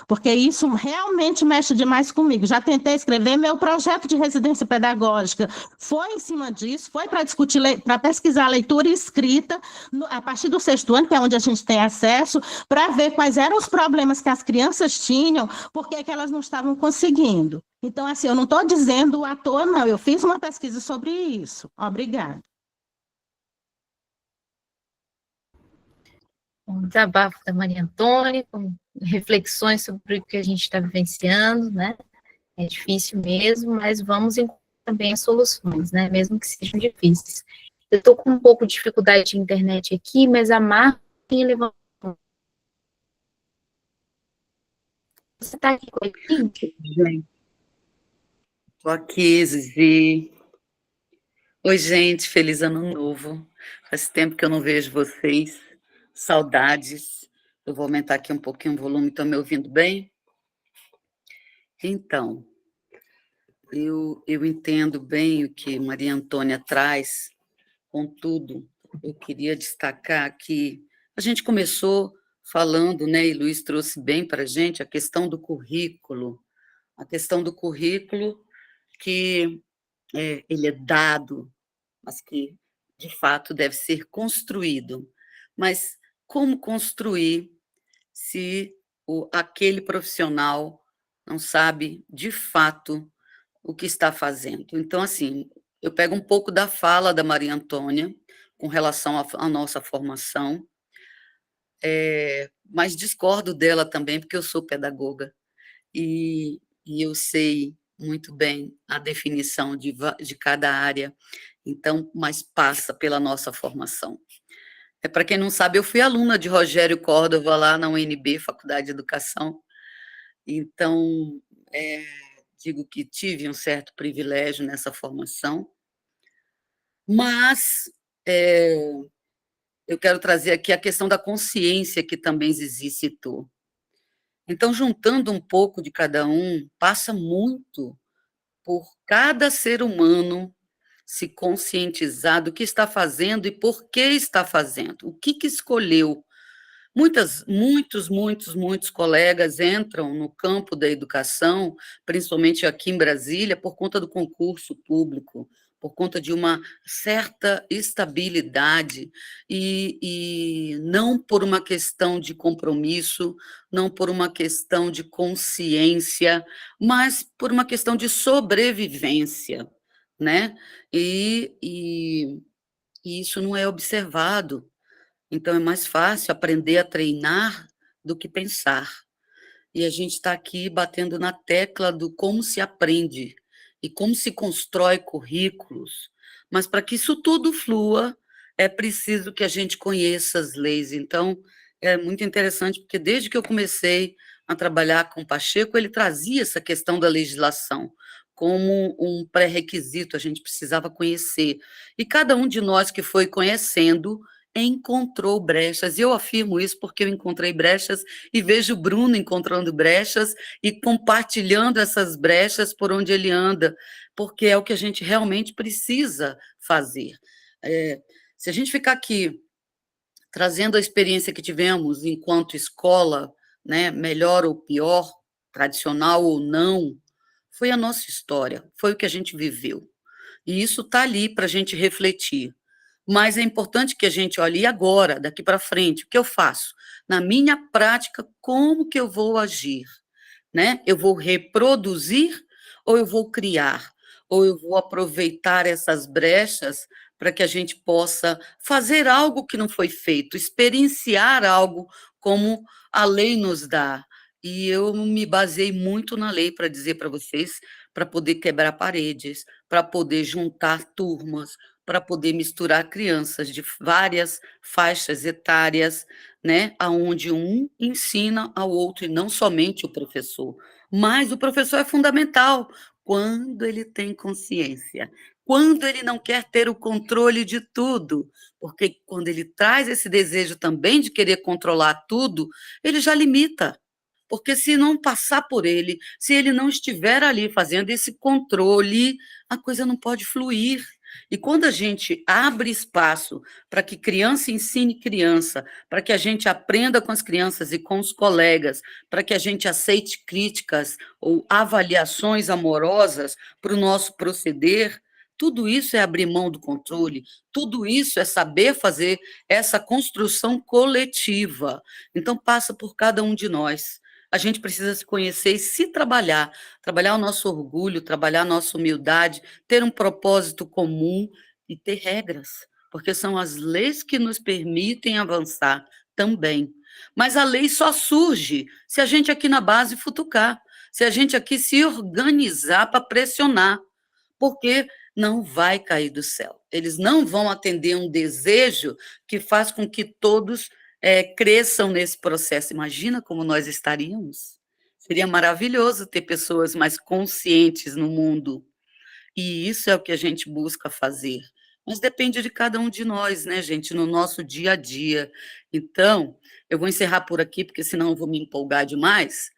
[SPEAKER 6] porque isso realmente mexe demais comigo. Já tentei escrever, meu projeto de residência pedagógica foi em cima disso, foi para discutir, para pesquisar leitura e escrita, a partir do 6º ano, que é onde a gente tem acesso, para ver quais eram os problemas que as crianças tinham, porque que elas não estavam conseguindo. Então, assim, eu não estou dizendo à toa, não. Eu fiz uma pesquisa sobre isso. Obrigada.
[SPEAKER 1] Um desabafo da Maria Antônia, com reflexões sobre o que a gente está vivenciando, né? É difícil mesmo, mas vamos encontrar também as soluções, né? Mesmo que sejam difíceis. Eu estou com um pouco de dificuldade de internet aqui, mas a Marta tinha levantado. Você está aqui comigo?
[SPEAKER 7] Estou aqui, Zizi. Oi, gente, feliz ano novo. Faz tempo que eu não vejo vocês. Saudades. Eu vou aumentar aqui um pouquinho o volume, estão me ouvindo bem? Então, eu entendo bem o que Maria Antônia traz, contudo, eu queria destacar que a gente começou falando, né, e Luiz trouxe bem para a gente a questão do currículo, que ele é dado, mas que, de fato, deve ser construído. Mas como construir se aquele profissional não sabe, de fato, o que está fazendo? Então, assim, eu pego um pouco da fala da Maria Antônia com relação à nossa formação, mas discordo dela também, porque eu sou pedagoga e eu sei muito bem a definição de cada área, então, mas passa pela nossa formação. Para quem não sabe, eu fui aluna de Rogério Córdova lá na UNB, Faculdade de Educação, então, digo que tive um certo privilégio nessa formação, mas eu quero trazer aqui a questão da consciência que também Zizi citou. Então, juntando um pouco de cada um, passa muito por cada ser humano se conscientizar do que está fazendo e por que está fazendo, o que escolheu. Muitos colegas entram no campo da educação, principalmente aqui em Brasília, por conta do concurso público, por conta de uma certa estabilidade e não por uma questão de compromisso, não por uma questão de consciência, mas por uma questão de sobrevivência, né? E isso não é observado. Então, é mais fácil aprender a treinar do que pensar. E a gente está aqui batendo na tecla do como se aprende e como se constrói currículos. Mas, para que isso tudo flua, é preciso que a gente conheça as leis. Então, é muito interessante, porque desde que eu comecei a trabalhar com o Pacheco, ele trazia essa questão da legislação como um pré-requisito, a gente precisava conhecer. E cada um de nós que foi conhecendo encontrou brechas, e eu afirmo isso porque eu encontrei brechas e vejo o Bruno encontrando brechas e compartilhando essas brechas por onde ele anda, porque é o que a gente realmente precisa fazer. Se a gente ficar aqui trazendo a experiência que tivemos enquanto escola, né, melhor ou pior, tradicional ou não, foi a nossa história, foi o que a gente viveu. E isso está ali para a gente refletir. Mas é importante que a gente olhe agora, daqui para frente, o que eu faço? Na minha prática, como que eu vou agir? Né? Eu vou reproduzir ou eu vou criar? Ou eu vou aproveitar essas brechas para que a gente possa fazer algo que não foi feito, experienciar algo como a lei nos dá. E eu me baseei muito na lei para dizer para vocês, para poder quebrar paredes, para poder juntar turmas, para poder misturar crianças de várias faixas etárias, né, aonde um ensina ao outro, e não somente o professor. Mas o professor é fundamental quando ele tem consciência, quando ele não quer ter o controle de tudo, porque quando ele traz esse desejo também de querer controlar tudo, ele já limita. porque se não passar por ele, se ele não estiver ali fazendo esse controle, a coisa não pode fluir. E quando a gente abre espaço para que criança ensine criança, para que a gente aprenda com as crianças e com os colegas, para que a gente aceite críticas ou avaliações amorosas para o nosso proceder, tudo isso é abrir mão do controle, tudo isso é saber fazer essa construção coletiva. Então, passa por cada um de nós. A gente precisa se conhecer e se trabalhar, trabalhar o nosso orgulho, trabalhar a nossa humildade, ter um propósito comum e ter regras, porque são as leis que nos permitem avançar também. Mas a lei só surge se a gente aqui na base futucar, se a gente aqui se organizar para pressionar, porque não vai cair do céu. Eles não vão atender um desejo que faz com que todos cresçam nesse processo. Imagina como nós estaríamos. Seria maravilhoso ter pessoas mais conscientes no mundo. E isso é o que a gente busca fazer. Mas depende de cada um de nós, né, gente, no nosso dia a dia. Então, eu vou encerrar por aqui, porque senão eu vou me empolgar demais.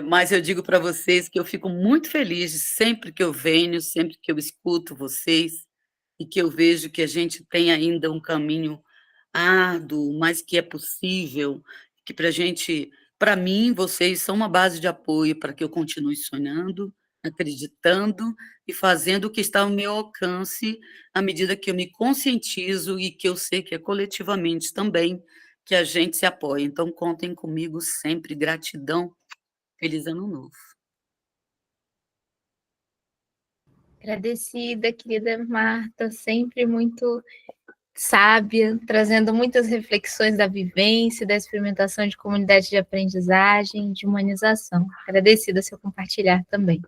[SPEAKER 7] Mas eu digo para vocês que eu fico muito feliz de sempre que eu venho, sempre que eu escuto vocês, e que eu vejo que a gente tem ainda um caminho árduo, mas que é possível, que para mim, vocês são uma base de apoio para que eu continue sonhando, acreditando e fazendo o que está ao meu alcance, à medida que eu me conscientizo e que eu sei que é coletivamente também que a gente se apoia. Então, contem comigo sempre. Gratidão. Feliz Ano Novo.
[SPEAKER 1] Agradecida, querida Marta, sempre muito sábia, trazendo muitas reflexões da vivência, da experimentação de comunidade de aprendizagem, de humanização. Agradecida seu compartilhar também.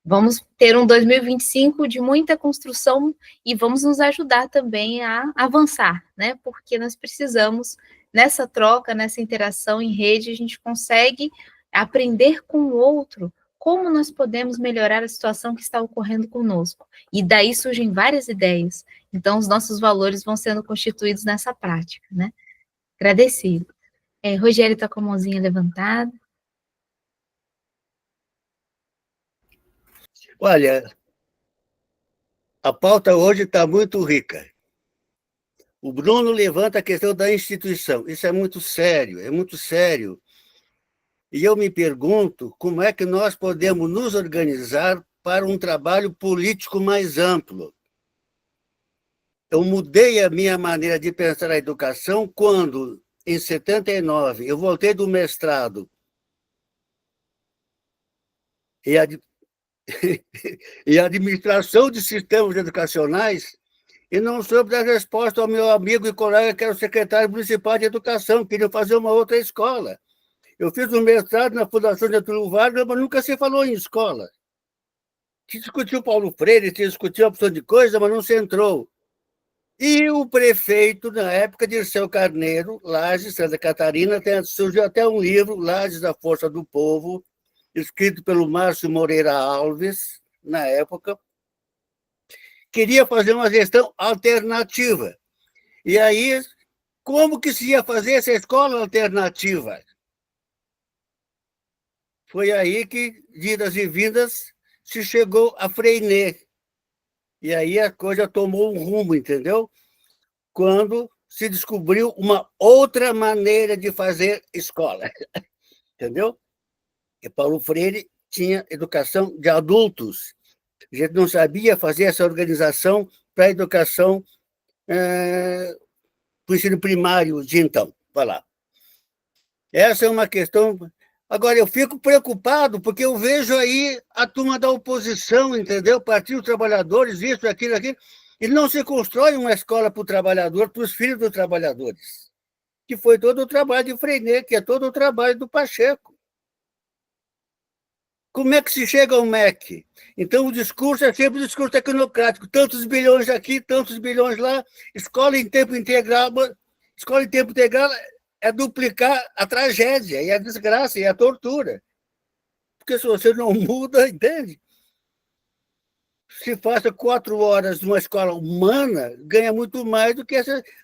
[SPEAKER 1] Vamos ter um 2025 de muita construção e vamos nos ajudar também a avançar, né? Porque nós precisamos, nessa troca, nessa interação em rede, a gente consegue aprender com o outro como nós podemos melhorar a situação que está ocorrendo conosco. E daí surgem várias ideias. Então, os nossos valores vão sendo constituídos nessa prática, né? Agradecido. Rogério está com a mãozinha levantada.
[SPEAKER 2] Olha, a pauta hoje está muito rica. O Bruno levanta a questão da instituição. Isso é muito sério, é muito sério. E eu me pergunto como é que nós podemos nos organizar para um trabalho político mais amplo. Eu mudei a minha maneira de pensar a educação quando, em 79, eu voltei do mestrado e administração de sistemas educacionais e não soube dar resposta ao meu amigo e colega que era o secretário municipal de educação, queria fazer uma outra escola. Eu fiz um mestrado na Fundação Getúlio Vargas, mas nunca se falou em escola. Se discutiu Paulo Freire, se discutiu uma opção de coisa, mas não se entrou. E o prefeito, na época, Dirceu Carneiro, Lages, Santa Catarina, surgiu até um livro, Lages, da Força do Povo, escrito pelo Márcio Moreira Alves, na época, queria fazer uma gestão alternativa. E aí, como que se ia fazer essa escola alternativa? Foi aí que, de idas e vindas, se chegou a Freinet. E aí a coisa tomou um rumo, entendeu? Quando se descobriu uma outra maneira de fazer escola, entendeu? E Paulo Freire tinha educação de adultos. A gente não sabia fazer essa organização para a educação para o ensino primário de então. Vai lá. Essa é uma questão. Agora, eu fico preocupado porque eu vejo aí a turma da oposição, entendeu? Partido dos Trabalhadores, isso, aquilo, e não se constrói uma escola para o trabalhador, para os filhos dos trabalhadores, que foi todo o trabalho de Freinet, que é todo o trabalho do Pacheco. Como é que se chega ao MEC? Então, o discurso é sempre o discurso tecnocrático, tantos bilhões aqui, tantos bilhões lá, escola em tempo integral é duplicar a tragédia, e a desgraça, e a tortura. Porque se você não muda, entende? Se faça 4 horas numa escola humana, ganha muito mais do que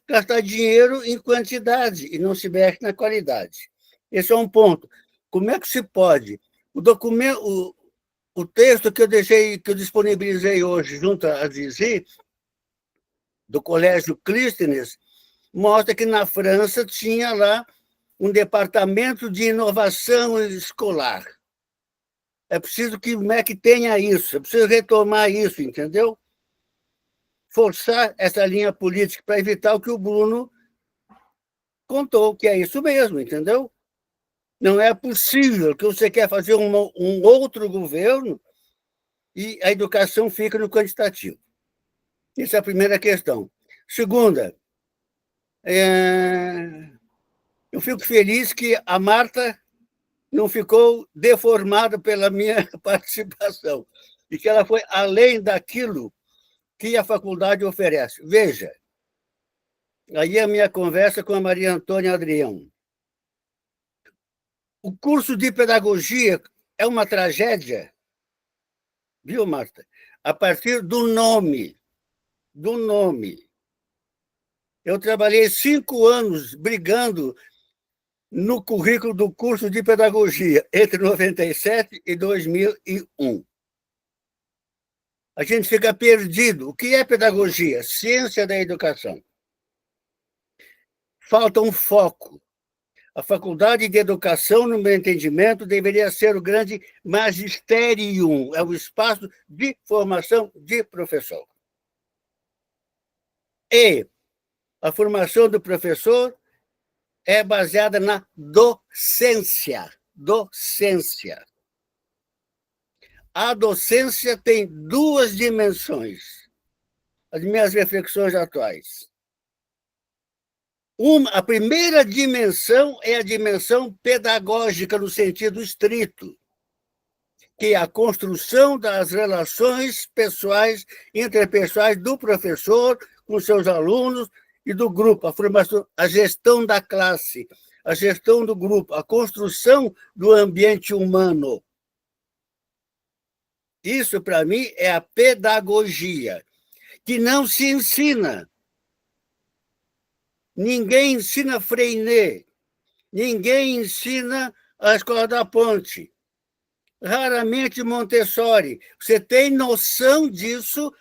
[SPEAKER 2] gastar dinheiro em quantidade, e não se mexe na qualidade. Esse é um ponto. Como é que se pode? O documento, o texto que eu disponibilizei hoje junto à Zizi, do Colégio Clístenes, mostra que na França tinha lá um departamento de inovação escolar. É preciso que o MEC tenha isso, é preciso retomar isso, entendeu? Forçar essa linha política para evitar o que o Bruno contou, que é isso mesmo, entendeu? Não é possível que você quer fazer um outro governo e a educação fica no quantitativo. Essa é a primeira questão. Segunda, eu fico feliz que a Marta não ficou deformada pela minha participação e que ela foi além daquilo que a faculdade oferece. Veja, aí a minha conversa com a Maria Antônia Adrião. O curso de pedagogia é uma tragédia, viu, Marta? A partir do nome. Do nome. Eu trabalhei 5 anos brigando no currículo do curso de pedagogia, entre 97 e 2001. A gente fica perdido. O que é pedagogia? Ciência da educação. Falta um foco. A Faculdade de Educação, no meu entendimento, deveria ser o grande magisterium, é o espaço de formação de professor. E a formação do professor é baseada na docência. Docência. A docência tem 2 dimensões, as minhas reflexões atuais. A primeira dimensão é a dimensão pedagógica, no sentido estrito, que é a construção das relações pessoais, interpessoais do professor com seus alunos e do grupo, a formação, a gestão da classe, a gestão do grupo, a construção do ambiente humano. Isso, para mim, é a pedagogia, que não se ensina. Ninguém ensina Freinet, ninguém ensina a Escola da Ponte, raramente Montessori. Você tem noção disso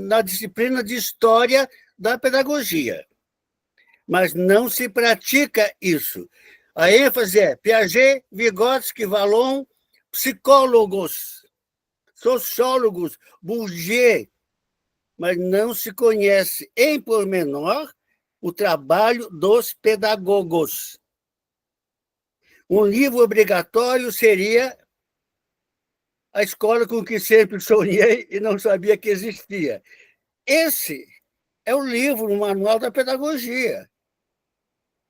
[SPEAKER 2] na disciplina de História da Pedagogia, mas não se pratica isso. A ênfase é Piaget, Vygotsky, Vallon, psicólogos, sociólogos, Bourdieu, mas não se conhece em pormenor o trabalho dos pedagogos. Um livro obrigatório seria A Escola com que Sempre Sonhei e Não Sabia que Existia. Esse é o livro, o manual da pedagogia,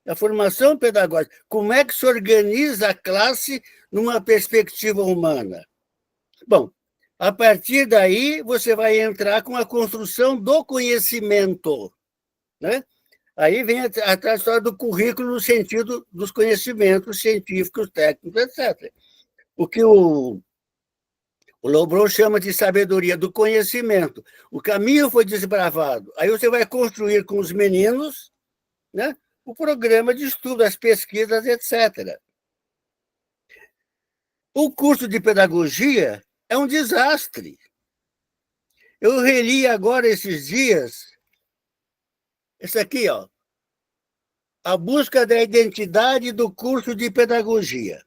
[SPEAKER 2] da formação pedagógica. Como é que se organiza a classe numa perspectiva humana? Bom, a partir daí, você vai entrar com a construção do conhecimento, né? Aí vem a história do currículo no sentido dos conhecimentos científicos, técnicos, etc. O que o Lobron chama de sabedoria do conhecimento. O caminho foi desbravado. Aí você vai construir com os meninos, né, o programa de estudo, as pesquisas, etc. O curso de pedagogia é um desastre. Eu reli agora esses dias, esse aqui, ó, A Busca da Identidade do Curso de Pedagogia.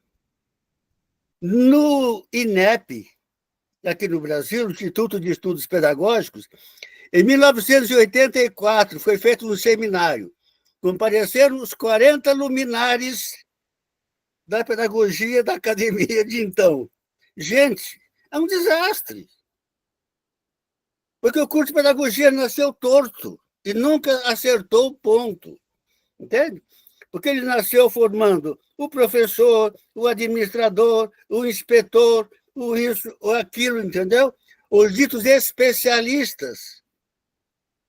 [SPEAKER 2] No INEP, aqui no Brasil, Instituto de Estudos Pedagógicos, em 1984, foi feito um seminário. Compareceram os 40 luminares da pedagogia da academia de então. Gente, é um desastre. Porque o curso de pedagogia nasceu torto e nunca acertou o ponto. Entende? Porque ele nasceu formando o professor, o administrador, o inspetor, o isso, ou aquilo, entendeu? Os ditos especialistas.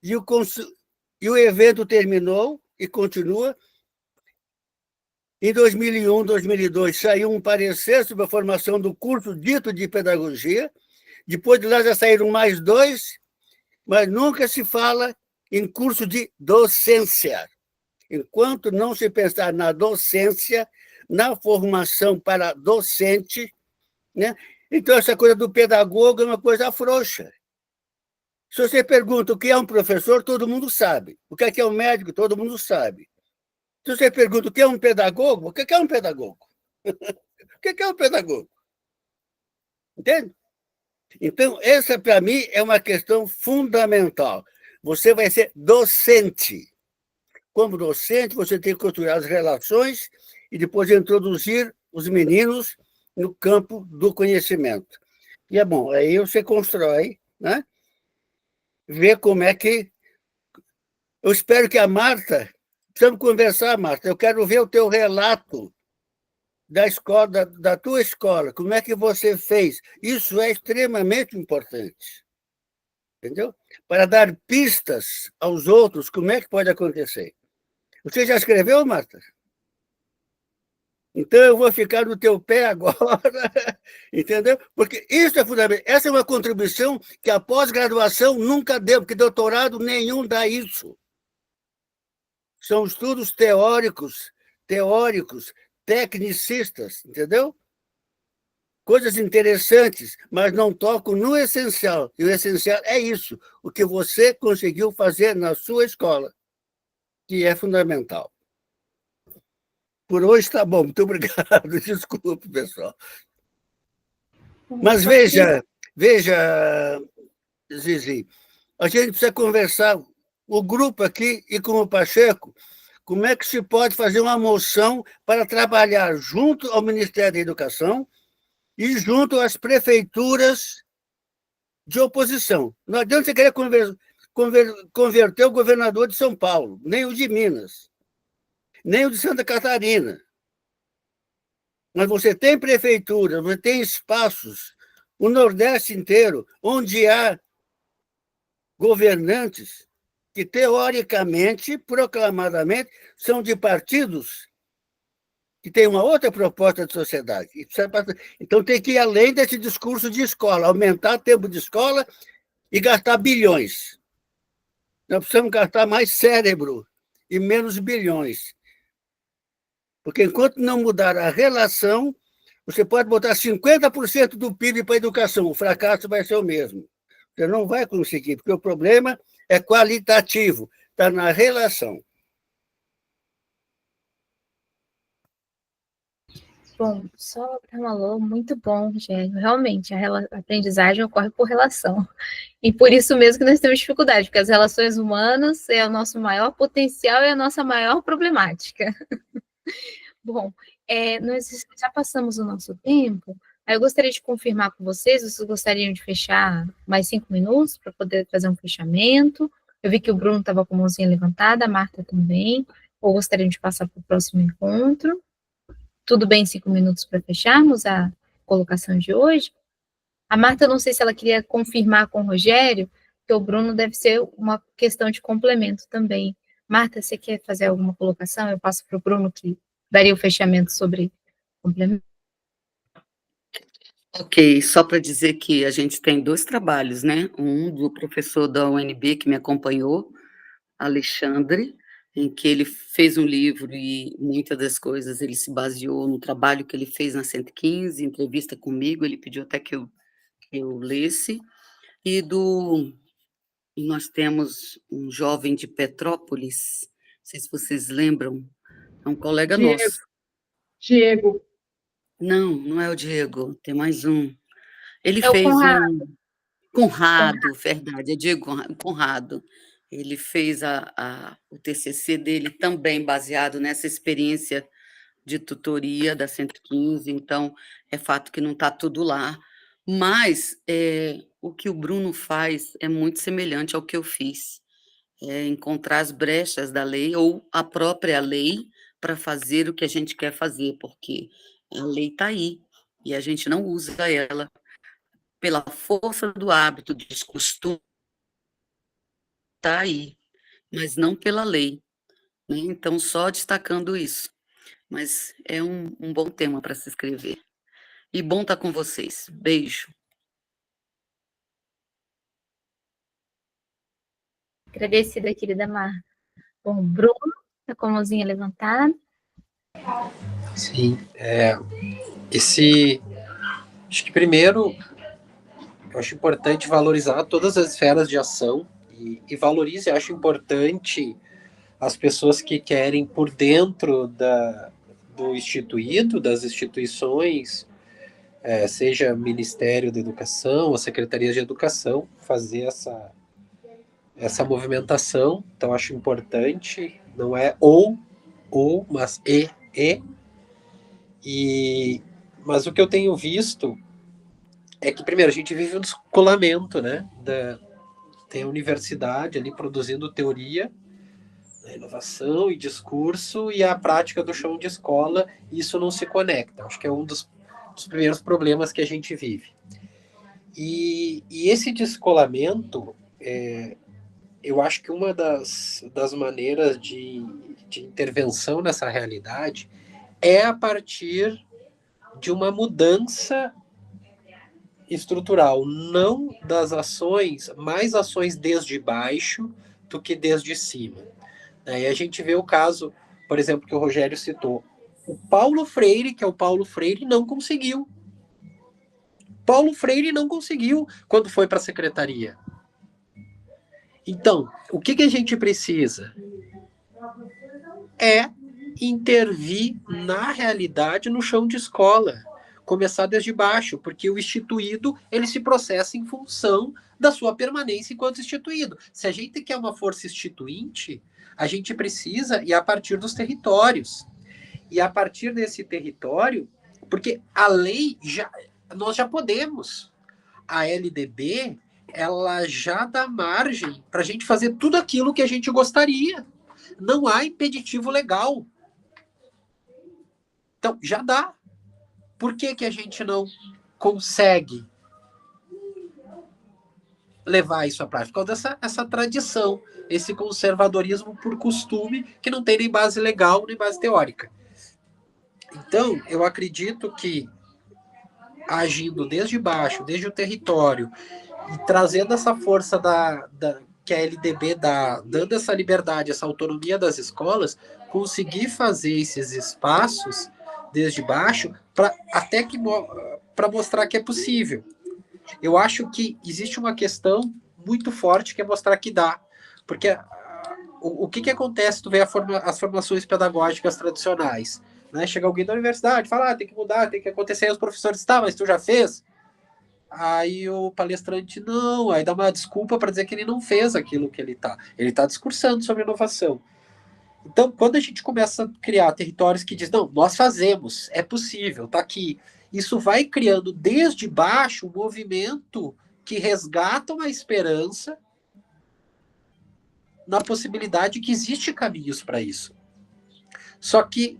[SPEAKER 2] E o evento terminou e continua. Em 2001, 2002, saiu um parecer sobre a formação do curso dito de pedagogia. Depois de lá já saíram mais 2, mas nunca se fala em curso de docência. Enquanto não se pensar na docência, na formação para docente, né? Então, essa coisa do pedagogo é uma coisa frouxa. Se você pergunta o que é um professor, todo mundo sabe. O que é um médico, todo mundo sabe. Se você pergunta o que é um pedagogo, o que é um pedagogo? O que é um pedagogo? Entende? Então, essa, para mim, é uma questão fundamental. Você vai ser docente. Como docente, você tem que construir as relações e depois introduzir os meninos no campo do conhecimento. E é bom, aí você constrói, né? Vê como é que... Eu espero que a Marta... Precisamos conversar, Marta. Eu quero ver o teu relato da escola, da tua escola. Como é que você fez? Isso é extremamente importante. Entendeu? Para dar pistas aos outros, como é que pode acontecer. Você já escreveu, Marta? Então, eu vou ficar no teu pé agora, entendeu? Porque isso é fundamental. Essa é uma contribuição que a pós-graduação nunca deu, porque doutorado nenhum dá isso. São estudos teóricos, tecnicistas, entendeu? Coisas interessantes, mas não tocam no essencial. E o essencial é isso, o que você conseguiu fazer na sua escola, que é fundamental. Por hoje está bom, muito obrigado. Desculpe, pessoal. Mas veja, Zizi, a gente precisa conversar, o grupo aqui e com o Pacheco, como é que se pode fazer uma moção para trabalhar junto ao Ministério da Educação e junto às prefeituras de oposição. Não adianta você querer converter o governador de São Paulo, nem o de Minas, nem o de Santa Catarina. Mas você tem prefeituras, você tem espaços, o Nordeste inteiro, onde há governantes que, teoricamente, proclamadamente, são de partidos que têm uma outra proposta de sociedade. Então, tem que ir além desse discurso de escola, aumentar o tempo de escola e gastar bilhões. Nós precisamos gastar mais cérebro e menos bilhões. Porque enquanto não mudar a relação, você pode botar 50% do PIB para a educação, o fracasso vai ser o mesmo. Você não vai conseguir, porque o problema é qualitativo, está na relação.
[SPEAKER 1] Bom, só para uma alô, muito bom, Rogério. Realmente, a aprendizagem ocorre por relação. E por isso mesmo que nós temos dificuldade, porque as relações humanas é o nosso maior potencial e a nossa maior problemática. Bom, nós já passamos o nosso tempo. Aí eu gostaria de confirmar com vocês gostariam de fechar mais 5 minutos para poder fazer um fechamento? Eu vi que o Bruno estava com a mãozinha levantada, a Marta também. Ou gostariam de passar para o próximo encontro? Tudo bem, 5 minutos para fecharmos a colocação de hoje? A Marta, não sei se ela queria confirmar com o Rogério, que o Bruno deve ser uma questão de complemento também. Marta, você quer fazer alguma colocação? Eu passo para o Bruno, que daria o fechamento sobre complemento.
[SPEAKER 7] Ok, só para dizer que a gente tem 2 trabalhos, né? Um do professor da UNB que me acompanhou, Alexandre, em que ele fez um livro e muitas das coisas ele se baseou no trabalho que ele fez na 115, entrevista comigo, ele pediu até que eu lesse, e nós temos um jovem de Petrópolis, não sei se vocês lembram, é um colega nosso.
[SPEAKER 4] Diego.
[SPEAKER 7] Não é o Diego, tem mais um. Ele
[SPEAKER 1] É o
[SPEAKER 7] fez
[SPEAKER 1] Conrado.
[SPEAKER 7] Conrado, verdade, é Diego Conrado. Ele fez o TCC dele também baseado nessa experiência de tutoria da 115, então é fato que não está tudo lá, mas o que o Bruno faz é muito semelhante ao que eu fiz, encontrar as brechas da lei ou a própria lei para fazer o que a gente quer fazer, porque a lei está aí e a gente não usa ela pela força do hábito, do costume, está aí, mas não pela lei, né? Então, só destacando isso. Mas é um bom tema para se escrever. E bom estar com vocês. Beijo.
[SPEAKER 1] Agradecida, querida Marta. Bom, Bruno, está com a mãozinha levantada.
[SPEAKER 5] Sim, acho que primeiro, eu acho importante valorizar todas as esferas de ação e valorize, acho importante as pessoas que querem por dentro do instituído, das instituições, seja Ministério da Educação, ou Secretaria de Educação, fazer essa movimentação. Então, acho importante, não é ou, mas mas o que eu tenho visto é que, primeiro, a gente vive um descolamento, né? Tem a universidade ali produzindo teoria, inovação e discurso, e a prática do chão de escola, isso não se conecta. Acho que é um dos primeiros problemas que a gente vive. E esse descolamento, eu acho que uma das maneiras de intervenção nessa realidade é a partir de uma mudança estrutural, não das ações, mais ações desde baixo do que desde cima. Aí a gente vê o caso, por exemplo, que o Rogério citou. O Paulo Freire, que é o Paulo Freire, não conseguiu. Paulo Freire não conseguiu quando foi para a secretaria. Então, o que a gente precisa? É intervir na realidade no chão de escola. Começar desde baixo, porque o instituído ele se processa em função da sua permanência enquanto instituído. Se a gente quer uma força instituinte, a gente precisa ir a partir dos territórios. E a partir desse território, porque a lei, nós já podemos. A LDB, ela já dá margem para a gente fazer tudo aquilo que a gente gostaria. Não há impeditivo legal. Então, já dá. Por que a gente não consegue levar isso à prática? Por causa dessa tradição, esse conservadorismo por costume, que não tem nem base legal, nem base teórica. Então, eu acredito que, agindo desde baixo, desde o território, e trazendo essa força que a LDB dá, dando essa liberdade, essa autonomia das escolas, conseguir fazer esses espaços desde baixo, para mostrar que é possível. Eu acho que existe uma questão muito forte que é mostrar que dá. Porque o que acontece? Tu vê as formações pedagógicas tradicionais. Né? Chega alguém da universidade, fala, tem que mudar, tem que acontecer. Aí os professores, mas tu já fez? Aí o palestrante, não. Aí dá uma desculpa para dizer que ele não fez aquilo que ele está. Ele está discursando sobre inovação. Então, quando a gente começa a criar territórios que dizem, não, nós fazemos, é possível, está aqui. Isso vai criando desde baixo um movimento que resgata uma esperança na possibilidade que existe caminhos para isso. Só que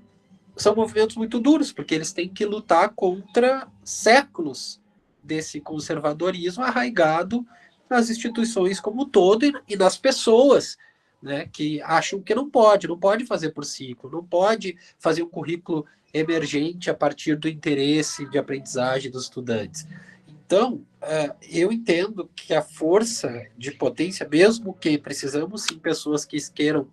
[SPEAKER 5] são movimentos muito duros, porque eles têm que lutar contra séculos desse conservadorismo arraigado nas instituições como um todo e nas pessoas, né, que acham que não pode fazer por ciclo, não pode fazer um currículo emergente a partir do interesse de aprendizagem dos estudantes. Então, eu entendo que a força de potência, mesmo que precisamos sim pessoas que queiram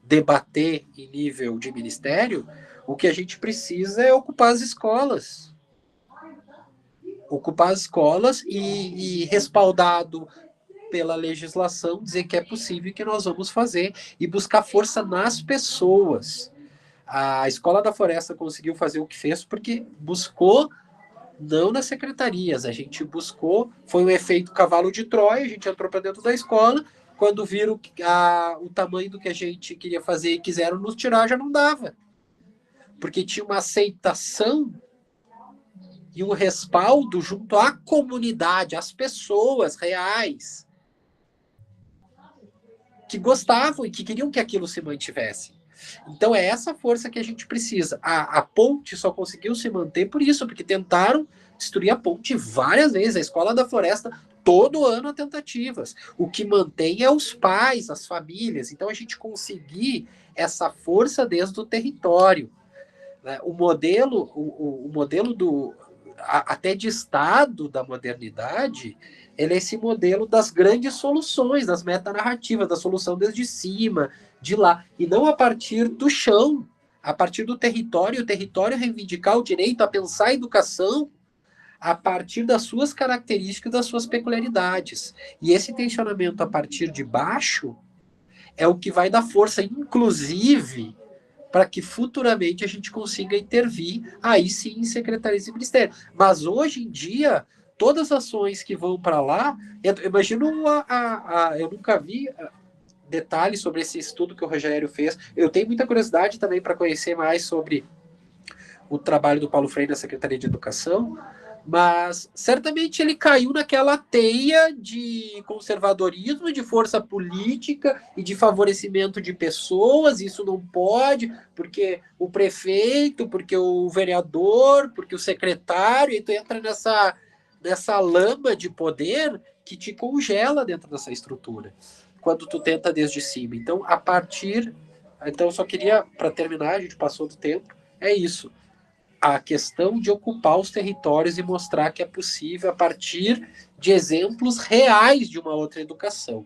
[SPEAKER 5] debater em nível de ministério, o que a gente precisa é ocupar as escolas. Ocupar as escolas e respaldado pela legislação, dizer que é possível, que nós vamos fazer e buscar força nas pessoas. A Escola da Floresta conseguiu fazer o que fez porque buscou, não nas secretarias, a gente buscou, foi um efeito cavalo de Troia, a gente entrou para dentro da escola, quando viram o tamanho do que a gente queria fazer e quiseram nos tirar, já não dava. Porque tinha uma aceitação e um respaldo junto à comunidade, às pessoas reais, que gostavam e que queriam que aquilo se mantivesse. Então é essa força que a gente precisa. A ponte só conseguiu se manter por isso, porque tentaram destruir a ponte várias vezes. A Escola da Floresta, todo ano há tentativas. O que mantém é os pais, as famílias. Então a gente conseguir essa força desde o território. Né? O modelo até de Estado da modernidade, ele é esse modelo das grandes soluções, das metanarrativas, da solução desde cima, de lá, e não a partir do chão, a partir do território, o território reivindicar o direito a pensar a educação a partir das suas características, das suas peculiaridades. E esse tensionamento a partir de baixo é o que vai dar força, inclusive, para que futuramente a gente consiga intervir, aí sim, em secretarias e ministérios. Mas hoje em dia, todas as ações que vão para lá, eu imagino eu nunca vi detalhes sobre esse estudo que o Rogério fez. Eu tenho muita curiosidade também para conhecer mais sobre o trabalho do Paulo Freire na Secretaria de Educação, mas certamente ele caiu naquela teia de conservadorismo, de força política e de favorecimento de pessoas. Isso não pode, porque o prefeito, porque o vereador, porque o secretário, e tu entra nessa lama de poder que te congela dentro dessa estrutura, quando tu tenta desde cima. Então, eu só queria, para terminar, a gente passou do tempo, é isso. A questão de ocupar os territórios e mostrar que é possível a partir de exemplos reais de uma outra educação.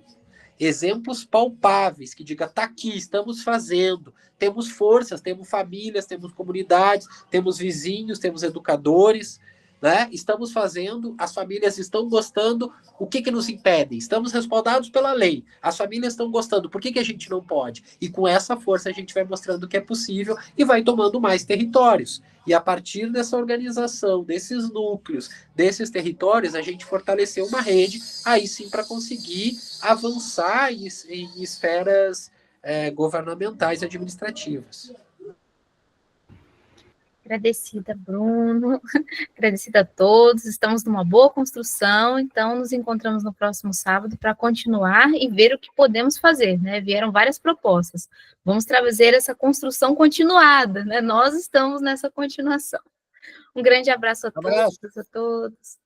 [SPEAKER 5] Exemplos palpáveis, que diga, tá aqui, estamos fazendo, temos forças, temos famílias, temos comunidades, temos vizinhos, temos educadores, né? Estamos fazendo, as famílias estão gostando, o que nos impede? Estamos respaldados pela lei, as famílias estão gostando, por que a gente não pode? E com essa força a gente vai mostrando que é possível e vai tomando mais territórios. E a partir dessa organização, desses núcleos, desses territórios, a gente fortaleceu uma rede, aí sim, para conseguir avançar em esferas governamentais e administrativas.
[SPEAKER 1] Agradecida, Bruno. Agradecida a todos. Estamos numa boa construção, então nos encontramos no próximo sábado para continuar e ver o que podemos fazer, né? Vieram várias propostas. Vamos trazer essa construção continuada, né? Nós estamos nessa continuação. Um grande abraço a todos.